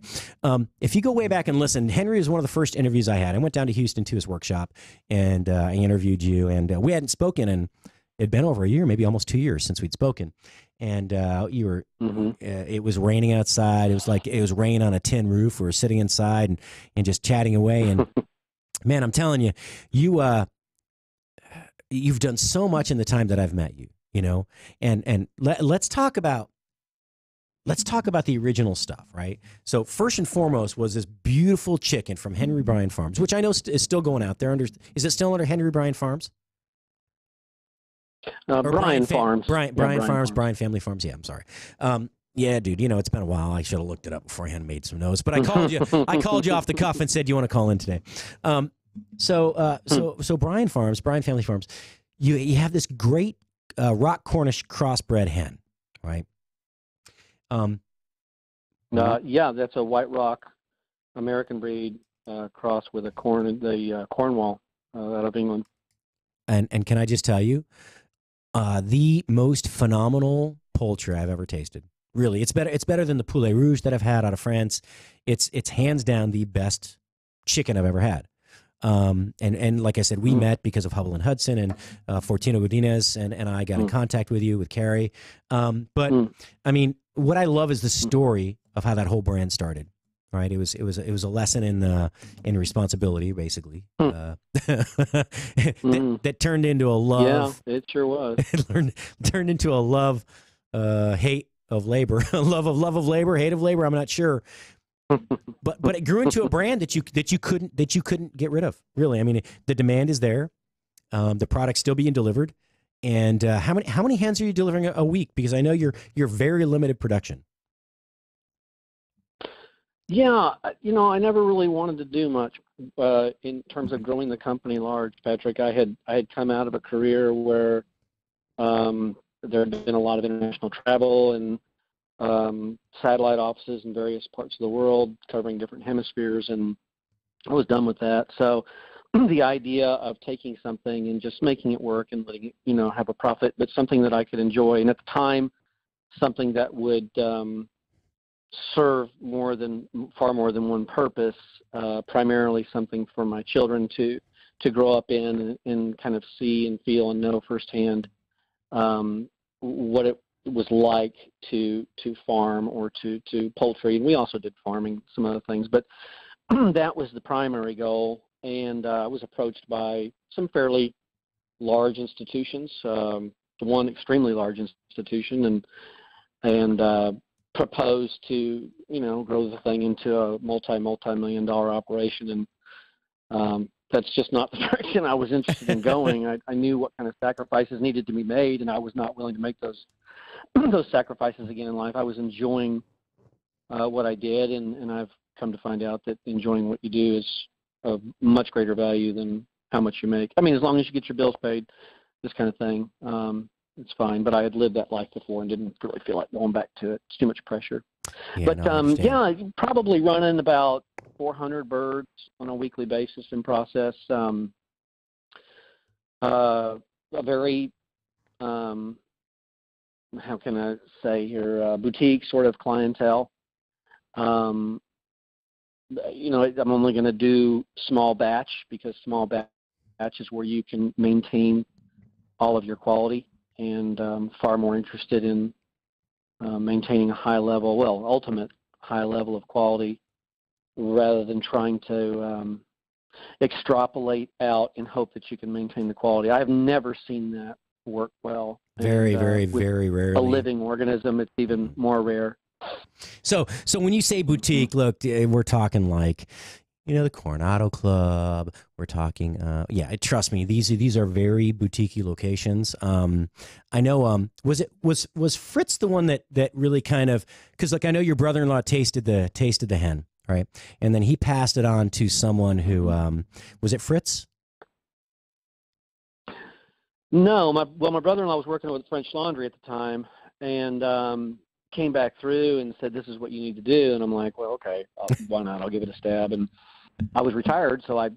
If you go way back and listen, Henry was one of the first interviews I had. I went down to Houston to his workshop, and I interviewed you, and we hadn't spoken in, it'd been over a year, maybe almost 2 years since we'd spoken. And you were, it was raining outside. It was like it was rain on a tin roof. We were sitting inside and just chatting away. And man, I'm telling you, you've done so much in the time that I've met you, and let's talk about the original stuff, right? So first and foremost was this beautiful chicken from Henry Bryan Farms, which I know is still going out there. Is it still under Henry Bryan Farms? Bryan Farms. Bryan Farms, Bryan Family Farms. Yeah, I'm sorry. Yeah, dude, it's been a while. I should have looked it up beforehand and made some notes, but I called you. I called you off the cuff and said, you want to call in today? So Bryan Farms, Bryan Family Farms, you have this great rock Cornish crossbred hen, right? Yeah, that's a White Rock American breed cross with the Cornwall out of England. And can I just tell you, the most phenomenal poultry I've ever tasted. Really, it's better. It's better than the poulet rouge that I've had out of France. It's hands down the best chicken I've ever had. And like I said, we met because of Hubble and Hudson and Fortino Godinez, and I got in contact with you with Carrie. But I mean, what I love is the story of how that whole brand started. Right, it was a lesson in responsibility, basically. That turned into a love. Yeah, it sure was. Turned into a love, hate of labor, love of labor, hate of labor. I'm not sure, but it grew into a brand that you couldn't get rid of. Really, I mean, the demand is there, the product's still being delivered, and how many hens are you delivering a week? Because I know you're very limited production. Yeah, I never really wanted to do much in terms of growing the company large, Patrick. I had come out of a career where there had been a lot of international travel and satellite offices in various parts of the world covering different hemispheres, and I was done with that. So the idea of taking something and just making it work and letting it, have a profit, but something that I could enjoy, and at the time, something that would serve far more than one purpose, primarily something for my children to grow up in and kind of see and feel and know firsthand what it was like to farm or to poultry. And we also did farming, some other things, but that was the primary goal. And I was approached by some fairly large institutions, one extremely large institution, and proposed to, grow the thing into a multi-million dollar operation. And that's just not the direction I was interested in going. I knew what kind of sacrifices needed to be made, and I was not willing to make those sacrifices again in life. I was enjoying what I did, and I've come to find out that enjoying what you do is of much greater value than how much you make. I mean, as long as you get your bills paid, this kind of thing, it's fine. But I had lived that life before and didn't really feel like going back to it. It's too much pressure. Yeah, but probably running about 400 birds on a weekly basis in process. A very, how can I say here, boutique sort of clientele. I'm only going to do small batch because small batch is where you can maintain all of your quality, and far more interested in maintaining a ultimate high level of quality rather than trying to extrapolate out and hope that you can maintain the quality. I have never seen that work well. Very rarely. A living organism, it's even more rare. So when you say boutique, look, we're talking like, the Coronado Club. We're talking, trust me, these are very boutique-y locations. I know, was Fritz the one that really kind of, because I know your brother-in-law tasted the hen, right? And then he passed it on to someone who, was it Fritz? No, my brother-in-law was working with French Laundry at the time, and came back through and said, "This is what you need to do." And I'm like, "Well, okay, why not? I'll give it a stab." And I was retired, so I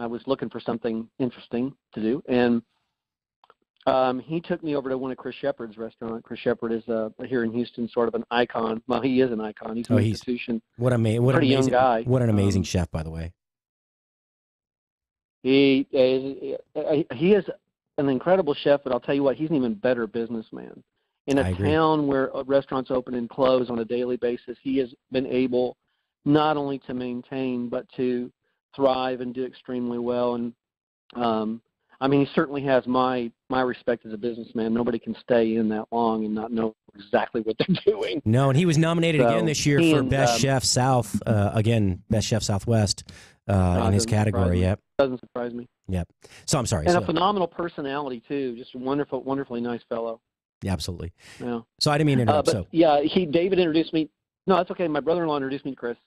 was looking for something interesting to do, and he took me over to one of Chris Shepard's restaurants. Chris Shepard is here in Houston, sort of an icon. Well, he is an icon. He's an institution. What pretty young guy. What an amazing chef, by the way. He is an incredible chef, but I'll tell you what, he's an even better businessman. In a town where restaurants open and close on a daily basis, he has been able not only to maintain but to thrive and do extremely well. And he certainly has my respect as a businessman. Nobody can stay in that long and not know exactly what they're doing. No, and he was nominated again this year for Best Chef South. Best Chef Southwest in his category. Yep. Doesn't surprise me. Yep. So I'm sorry. And a phenomenal personality too. Just a wonderfully nice fellow. Yeah, absolutely. Yeah. So I didn't mean to interrupt. David introduced me. No, that's okay. My brother-in-law introduced me to Chris.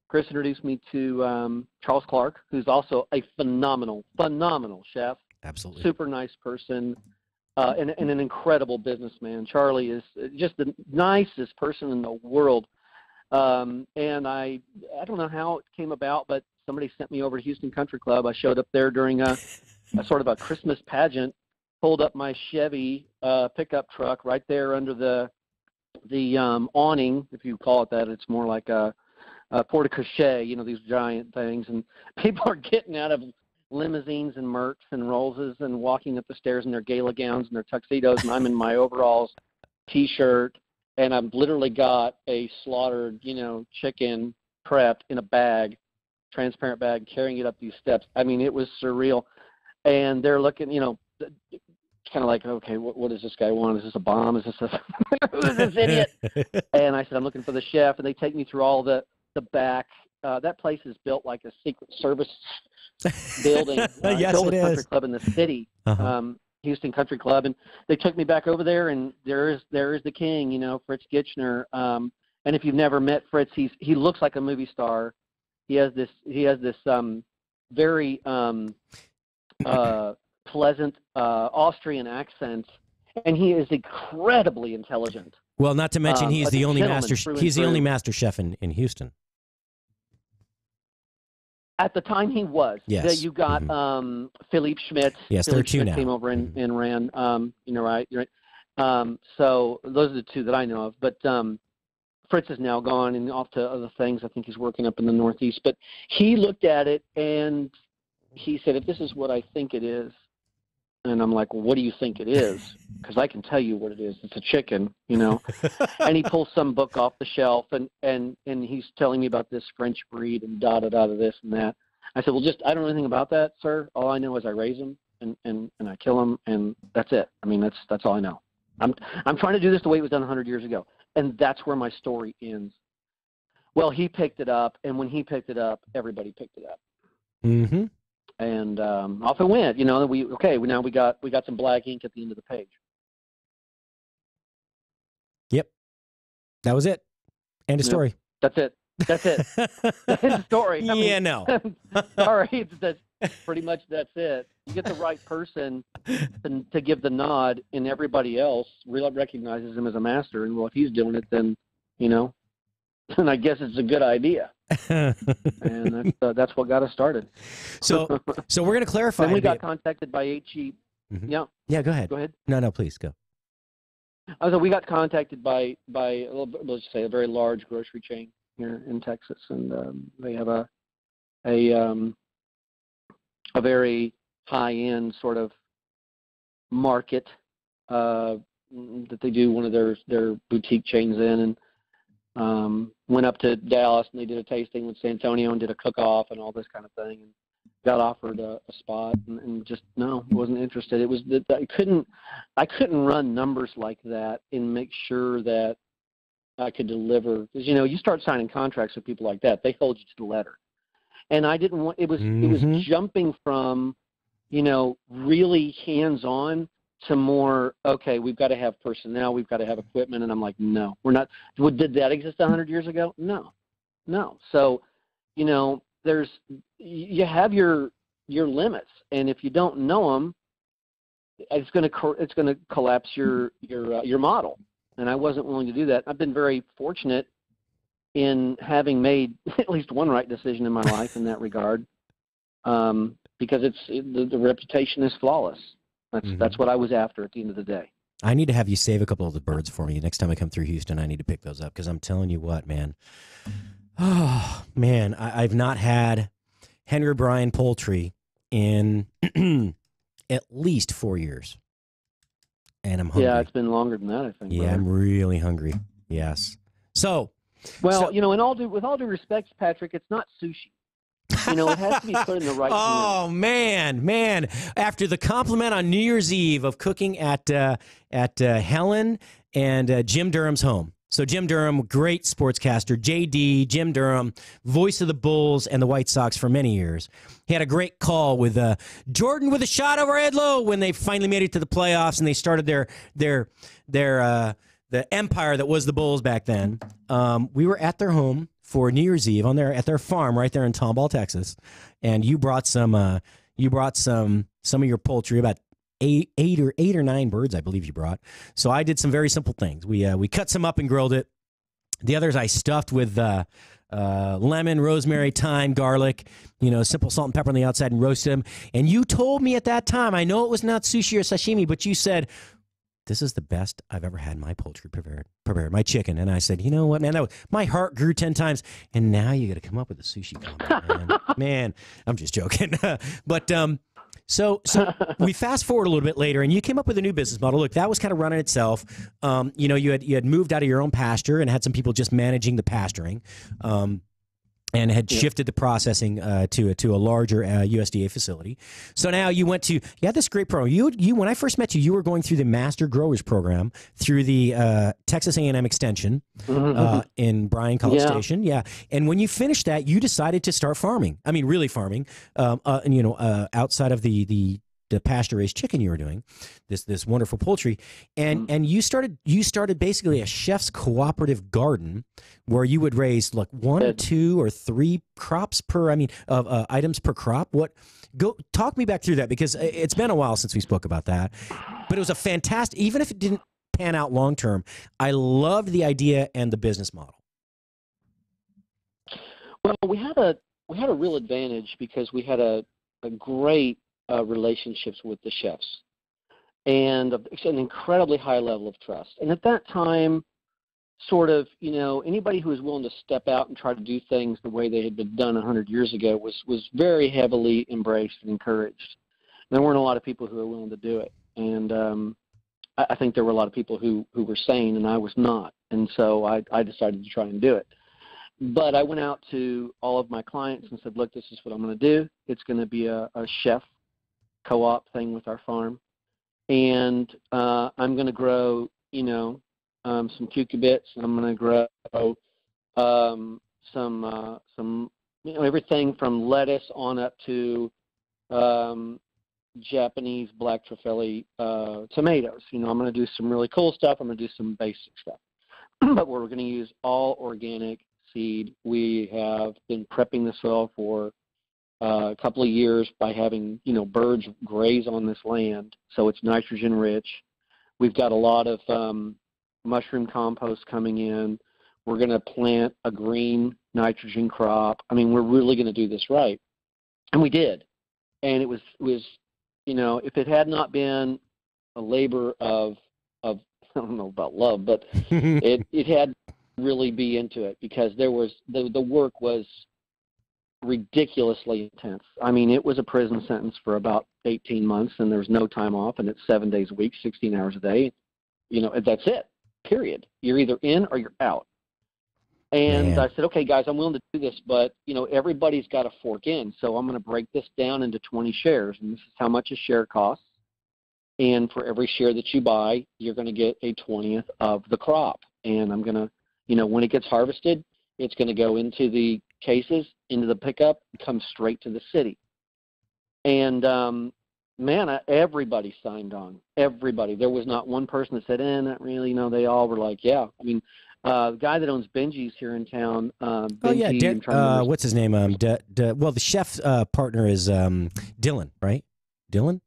Chris introduced me to Charles Clark, who's also a phenomenal chef. Absolutely. Super nice person, and an incredible businessman. Charlie is just the nicest person in the world. And I don't know how it came about, but somebody sent me over to Houston Country Club. I showed up there during a sort of a Christmas pageant, pulled up my Chevy pickup truck right there under the awning, if you call it that. It's more like a porte-cochere, these giant things. And people are getting out of limousines and Mercs and Rollses and walking up the stairs in their gala gowns and their tuxedos, and I'm in my overalls, T-shirt, and I've literally got a slaughtered, chicken prepped in a bag, transparent bag, carrying it up these steps. I mean, it was surreal. And they're looking, kind of like, okay, what does this guy want? Is this a bomb? Is this who is this idiot? And I said, I'm looking for the chef. And they take me through all the back. That place is built like a Secret Service building. Yes, built it a country is. club in the city, Houston Country Club. And they took me back over there, and there is the king, Fritz Gitchner. And if you've never met Fritz, he looks like a movie star. He has this very pleasant Austrian accent, and he is incredibly intelligent. Well, not to mention he's like the a only gentleman master. through and He's the through. only master chef in Houston. At the time, he was. Yes. You got Philippe Schmidt. Yes, there are Philippe two Schmidt now. came over and ran. Right. So those are the two that I know of. But Fritz is now gone and off to other things. I think he's working up in the Northeast. But he looked at it and he said, "If this is what I think it is," and I'm like, "Well, what do you think it is?" Because I can tell you what it is. It's a chicken, And he pulls some book off the shelf and he's telling me about this French breed and this and that. I said, "Well, I don't know anything about that, sir. All I know is I raise them and I kill them, and that's it. I mean, that's all I know. I'm trying to do this the way it was done 100 years ago, and that's where my story ends." Well, he picked it up, and when he picked it up, everybody picked it up. Mm-hmm. And off it went. Now we got some black ink at the end of the page. Yep. That was it. End of story. That's it. That's it. End of story. No. All right. That's pretty much that's it. You get the right person to give the nod, and everybody else really recognizes him as a master. And well, if he's doing it, then then I guess it's a good idea. And that's what got us started. So we're going to clarify. Then we got contacted by HE. Mm-hmm. Yeah. Yeah. Go ahead. Go ahead. No, please go. So we got contacted by let's just say a very large grocery chain here in Texas, and they have a very high-end sort of market that they do one of their boutique chains in, and went up to Dallas and they did a tasting with San Antonio and did a cook-off and all this kind of thing, and got offered a spot and just wasn't interested. It was that I couldn't run numbers like that and make sure that I could deliver, because you start signing contracts with people like that, they hold you to the letter, and I didn't want it was jumping from really hands-on to more, okay, we've got to have personnel, we've got to have equipment, and I'm like, no, we're not. Did that exist 100 years ago? No. So you have your limits, and if you don't know them, it's going to collapse your model. And I wasn't willing to do that. I've been very fortunate in having made at least one right decision in my life in that regard, because the reputation is flawless. That's what I was after at the end of the day. I need to have you save a couple of the birds for me next time I come through Houston. I need to pick those up, because I'm telling you what, man. Oh man, I've not had Henry Bryan poultry in at least 4 years, and I'm hungry. Yeah, it's been longer than that, I think. Yeah, brother. I'm really hungry. Yes. With all due respect, Patrick, it's not sushi. It has to be put in the right Oh, man. After the compliment on New Year's Eve of cooking at Helen and Jim Durham's home. So Jim Durham, great sportscaster, JD, Jim Durham, voice of the Bulls and the White Sox for many years. He had a great call with Jordan with a shot over Edlow when they finally made it to the playoffs and they started the empire that was the Bulls back then. We were at their home for New Year's Eve at their farm right there in Tomball, Texas, and you brought some of your poultry, about eight or nine birds, I believe you brought. So I did some very simple things. We cut some up and grilled it. The others I stuffed with lemon, rosemary, thyme, garlic, simple salt and pepper on the outside, and roasted them. And you told me at that time, I know it was not sushi or sashimi, but you said, this is the best I've ever had my poultry prepared, my chicken. And I said, you know what, man, my heart grew 10 times. And now you got to come up with a sushi combo, man. Man, I'm just joking. But so we fast forward a little bit later, and you came up with a new business model. Look, that was kind of running itself. You know, you had moved out of your own pasture and had some people just managing the pasturing. And had shifted the processing to a larger USDA facility. So now you had this great program. You when I first met you, you were going through the Master Growers Program through the Texas A&M Extension in Bryan, College Station. Yeah, and when you finished that, you decided to start farming. I mean, really farming. Outside of the pasture-raised chicken you were doing, this wonderful poultry, and you started basically a chef's cooperative garden where you would raise like 1, 2, or 3 crops per, items per crop. Talk me back through that, because it's been a while since we spoke about that, but it was a fantastic, even if it didn't pan out long term, I loved the idea and the business model. Well, we had a real advantage because we had a great relationships with the chefs and an incredibly high level of trust. And at that time, sort of, anybody who was willing to step out and try to do things the way they had been done 100 years ago was very heavily embraced and encouraged. And there weren't a lot of people who were willing to do it. And I think there were a lot of people who were sane, and I was not. And so I decided to try and do it. But I went out to all of my clients and said, look, this is what I'm going to do. It's going to be a chef co-op thing with our farm, and I'm going to grow, some cucurbits. I'm going to grow some everything from lettuce on up to Japanese black truffelli tomatoes. I'm going to do some really cool stuff. I'm going to do some basic stuff, but we're going to use all organic seed. We have been prepping the soil for a couple of years by having, birds graze on this land, so it's nitrogen rich. We've got a lot of mushroom compost coming in. We're going to plant a green nitrogen crop. I mean, we're really going to do this right, and we did. And it was if it had not been a labor of I don't know about love, but it had to really be into it, because there was the work was ridiculously intense. I mean, it was a prison sentence for about 18 months, and there's no time off, and it's 7 days a week, 16 hours a day. That's it, period. You're either in or you're out. And I said, okay, guys, I'm willing to do this, but, everybody's got to fork in. So I'm going to break this down into 20 shares, and this is how much a share costs. And for every share that you buy, you're going to get a 20th of the crop. And I'm going to, when it gets harvested, it's going to go into the cases, into the pickup, come straight to the city. And, everybody signed on. Everybody. There was not one person that said, not really. They all were like, yeah. I mean, the guy that owns Benji's here in town. Benji, what's his name? Well, the chef's partner is Dylan, right? Dylan?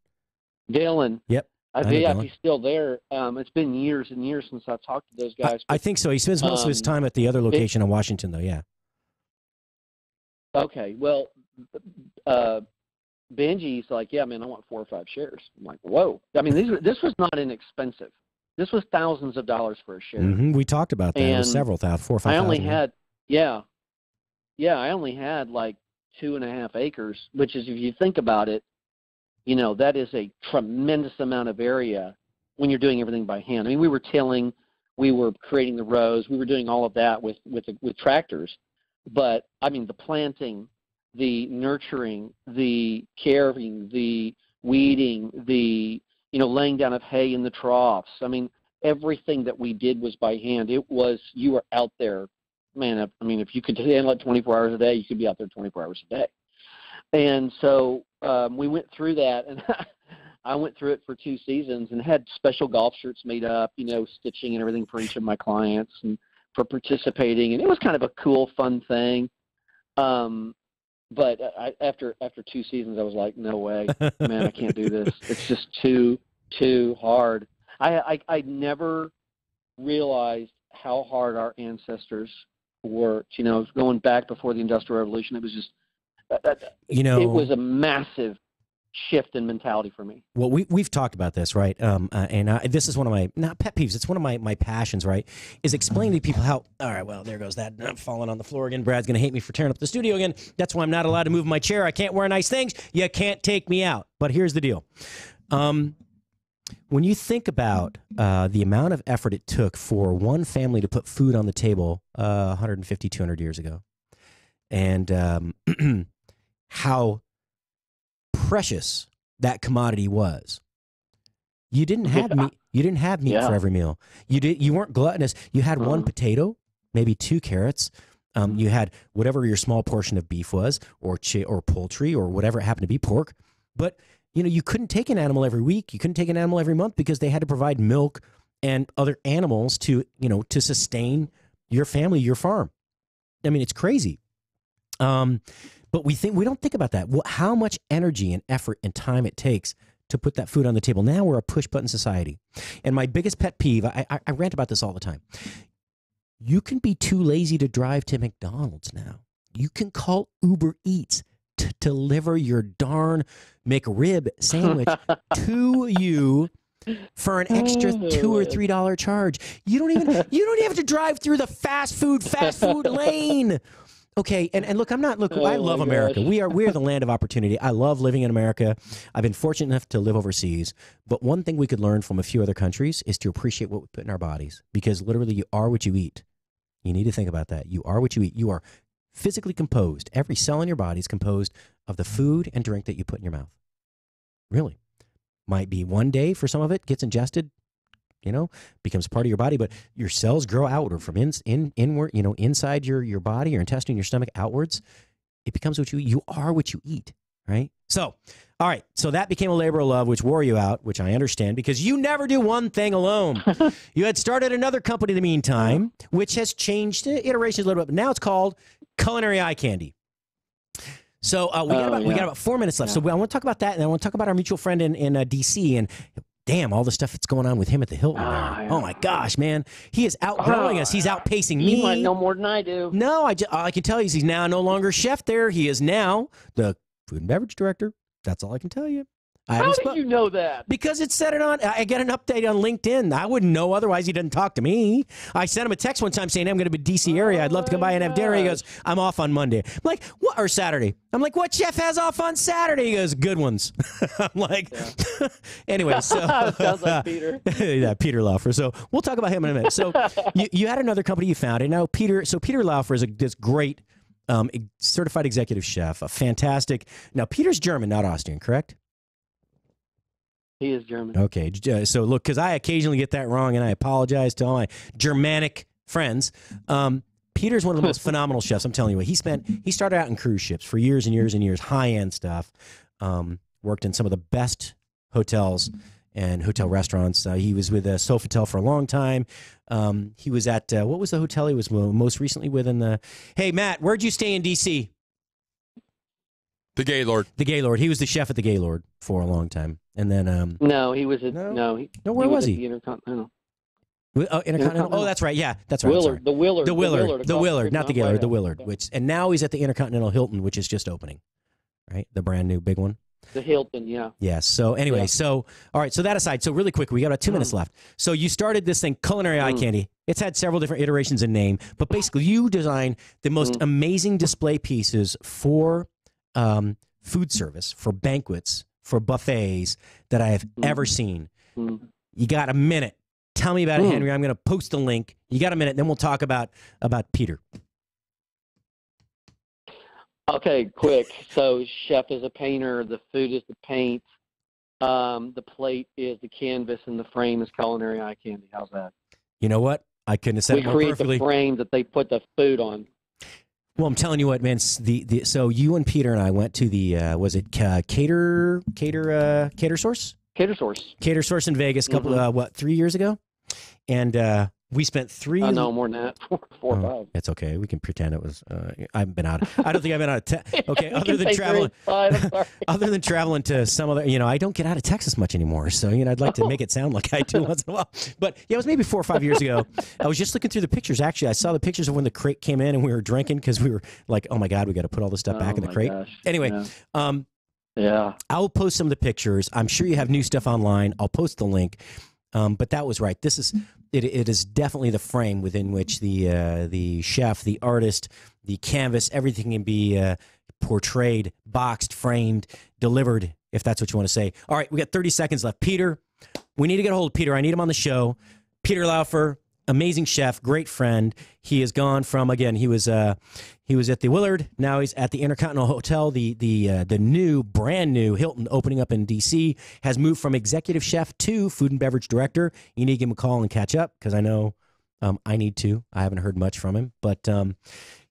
Dylan. Yep. He's still there. It's been years and years since I've talked to those guys. I think so. He spends most of his time at the other location in Washington, though, yeah. Okay. Well, Benji's like, yeah, man, I want 4 or 5 shares. I'm like, whoa. I mean, this was not inexpensive. This was thousands of dollars for a share. Mm-hmm. We talked about that. It was several thousand, 4 or 5 thousand. I only had like 2.5 acres, which is, if you think about it, that is a tremendous amount of area when you're doing everything by hand. I mean, we were tilling, we were creating the rows, we were doing all of that with tractors. But, I mean, the planting, the nurturing, the caring, the weeding, the, laying down of hay in the troughs. I mean, everything that we did was by hand. You were out there, man. I mean, if you could handle it 24 hours a day, you could be out there 24 hours a day. And so we went through that, and I went through it for 2 seasons and had special golf shirts made up, stitching and everything for each of my clients and for participating. And it was kind of a cool, fun thing. But after 2 seasons, I was like, no way, man, I can't do this. It's just too hard. I never realized how hard our ancestors worked. Going back before the Industrial Revolution, it was just, it was a massive shift in mentality for me. Well, we've talked about this, right? This is one of my, not pet peeves, it's one of my passions, right? Is explaining to people how, all right, well, there goes that. I'm falling on the floor again. Brad's going to hate me for tearing up the studio again. That's why I'm not allowed to move my chair. I can't wear nice things. You can't take me out. But here's the deal. When you think about the amount of effort it took for one family to put food on the table 150, 200 years ago, and how precious that commodity was. You didn't have meat. You didn't have meat for every meal. You weren't gluttonous. You had one potato, maybe 2 carrots. You had whatever your small portion of beef was, or poultry, or whatever it happened to be, pork. But you couldn't take an animal every week. You couldn't take an animal every month because they had to provide milk and other animals to sustain your family, your farm. I mean, it's crazy. But we don't think about that. How much energy and effort and time it takes to put that food on the table. Now we're a push-button society. And my biggest pet peeve, I rant about this all the time. You can be too lazy to drive to McDonald's now. You can call Uber Eats to deliver your darn McRib sandwich to you for an extra $2 or $3 charge. You don't even have to drive through the fast food lane. Okay, and look, I love America. We are the land of opportunity. I love living in America. I've been fortunate enough to live overseas. But one thing we could learn from a few other countries is to appreciate what we put in our bodies, because literally you are what you eat. You need to think about that. You are what you eat. You are physically composed. Every cell in your body is composed of the food and drink that you put in your mouth. Really. Might be one day for some of it gets ingested, becomes part of your body, but your cells grow outward from inward, inside your body, your intestine, your stomach, outwards. It becomes what you eat. You are what you eat, right? So, all right. So that became a labor of love, which wore you out, which I understand, because you never do one thing alone. You had started another company in the meantime, which has changed iterations a little bit, but now it's called Culinary Eye Candy. So we got about 4 minutes left. So I want to talk about that, and I want to talk about our mutual friend in D.C. and damn, all the stuff that's going on with him at the Hilton. Oh my gosh, man, he is outgrowing us. He's outpacing me. You might know more than I do. No, all I can tell you is he's now no longer chef there. He is now the food and beverage director. That's all I can tell you. How did you know that? Because it said it on. I get an update on LinkedIn. I wouldn't know otherwise. He doesn't talk to me. I sent him a text one time saying I'm going to be DC area. I'd love to come by and have dinner. He goes, I'm off on Monday. I'm like, what? Or Saturday. I'm like, what chef has off on Saturday? He goes, good ones. I'm like, anyway. So sounds like Peter. Yeah, Peter Laufer. So we'll talk about him in a minute. So you had another company you founded. Now Peter Laufer is this great certified executive chef, a fantastic. Now Peter's German, not Austrian, correct? He is German. Okay, so look, because I occasionally get that wrong, and I apologize to all my Germanic friends. Peter's one of the most phenomenal chefs. I'm telling you what, he started out in cruise ships for years and years and years, high-end stuff. Worked in some of the best hotels and hotel restaurants. He was with Sofitel for a long time. He was at, what was the hotel he was most recently with? Hey, Matt, where'd you stay in D.C.? The Gaylord. The Gaylord. He was the chef at the Gaylord for a long time. And then no, he was at where was he? The Intercontinental. Intercontinental. Oh, that's right. Yeah, that's right. Willard, the Willard, not the Gaylord, the Willard. And now he's at the Intercontinental Hilton, which is just opening, right? The brand new big one. The Hilton, yeah. Yes. So anyway, all right. So that aside, so really quick, we got about 2 minutes left. So you started this thing, Culinary Eye Candy. It's had several different iterations in name, but basically you designed the most amazing display pieces for food service, for banquets, for buffets that I have ever seen. You got a minute. Tell me about it, Henry. I'm going to post a link. You got a minute, then we'll talk about Peter. Okay, quick. So chef is a painter. The food is the paint. The plate is the canvas, and the frame is Culinary Eye Candy. How's that? You know what? I couldn't have said it more perfectly. We create the frame that they put the food on. Well, I'm telling you what, man. So you and Peter and I went to the was it Cater Source? Cater Source. Cater Source in Vegas. Couple 3 years ago, and we spent 3. No, more than that. 4 or 5. It's okay. We can pretend it was. I haven't been out. I don't think I've been out of. Okay, other than traveling. Other than traveling to some other, I don't get out of Texas much anymore. So I'd like to make it sound like I do once in a while. But yeah, it was maybe 4 or 5 years ago. I was just looking through the pictures. Actually, I saw the pictures of when the crate came in and we were drinking because we were like, oh my god, we got to put all this stuff back in the crate. Gosh. Anyway, Yeah. I will post some of the pictures. I'm sure you have new stuff online. I'll post the link. But that was right. This is it is definitely the frame within which the chef, the artist, the canvas, everything can be portrayed, boxed, framed, delivered, if that's what you want to say. All right, we got 30 seconds left. Peter, we need to get a hold of Peter. I need him on the show. Peter Laufer, amazing chef, great friend. He has gone from, again, he was at the Willard. Now he's at the Intercontinental Hotel, the brand new Hilton opening up in D.C. Has moved from executive chef to food and beverage director. You need to give him a call and catch up because I know I need to. I haven't heard much from him. But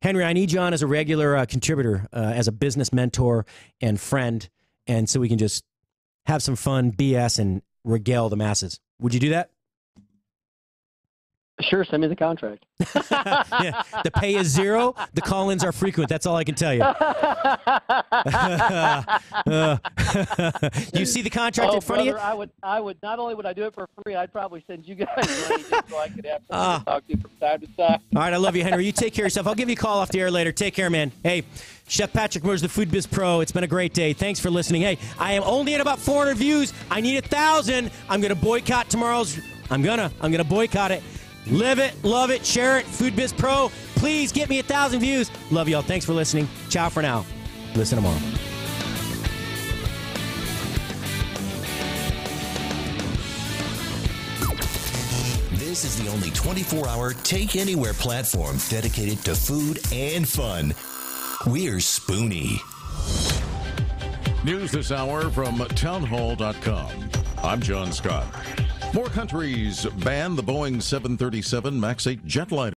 Henry, I need you on as a regular contributor, as a business mentor and friend, and so we can just have some fun, BS, and regale the masses. Would you do that? Sure, send me the contract. Yeah, the pay is zero. The call-ins are frequent. That's all I can tell you. You see the contract in front of you? I would. Not only would I do it for free, I'd probably send you guys money just so I could have something to talk to from time to time. All right, I love you, Henry. You take care of yourself. I'll give you a call off the air later. Take care, man. Hey, Chef Patrick Mosher, the Food Biz Pro. It's been a great day. Thanks for listening. Hey, I am only at about 400 views. I need 1,000. I'm going to boycott tomorrow's. I'm gonna boycott it. Live it, love it, share it. Food Biz Pro, please get me 1,000 views. Love y'all. Thanks for listening. Ciao for now. Listen tomorrow. This is the only 24-hour take-anywhere platform dedicated to food and fun. We're Spoony. News this hour from townhall.com. I'm John Scott. More countries ban the Boeing 737 MAX 8 jetliner.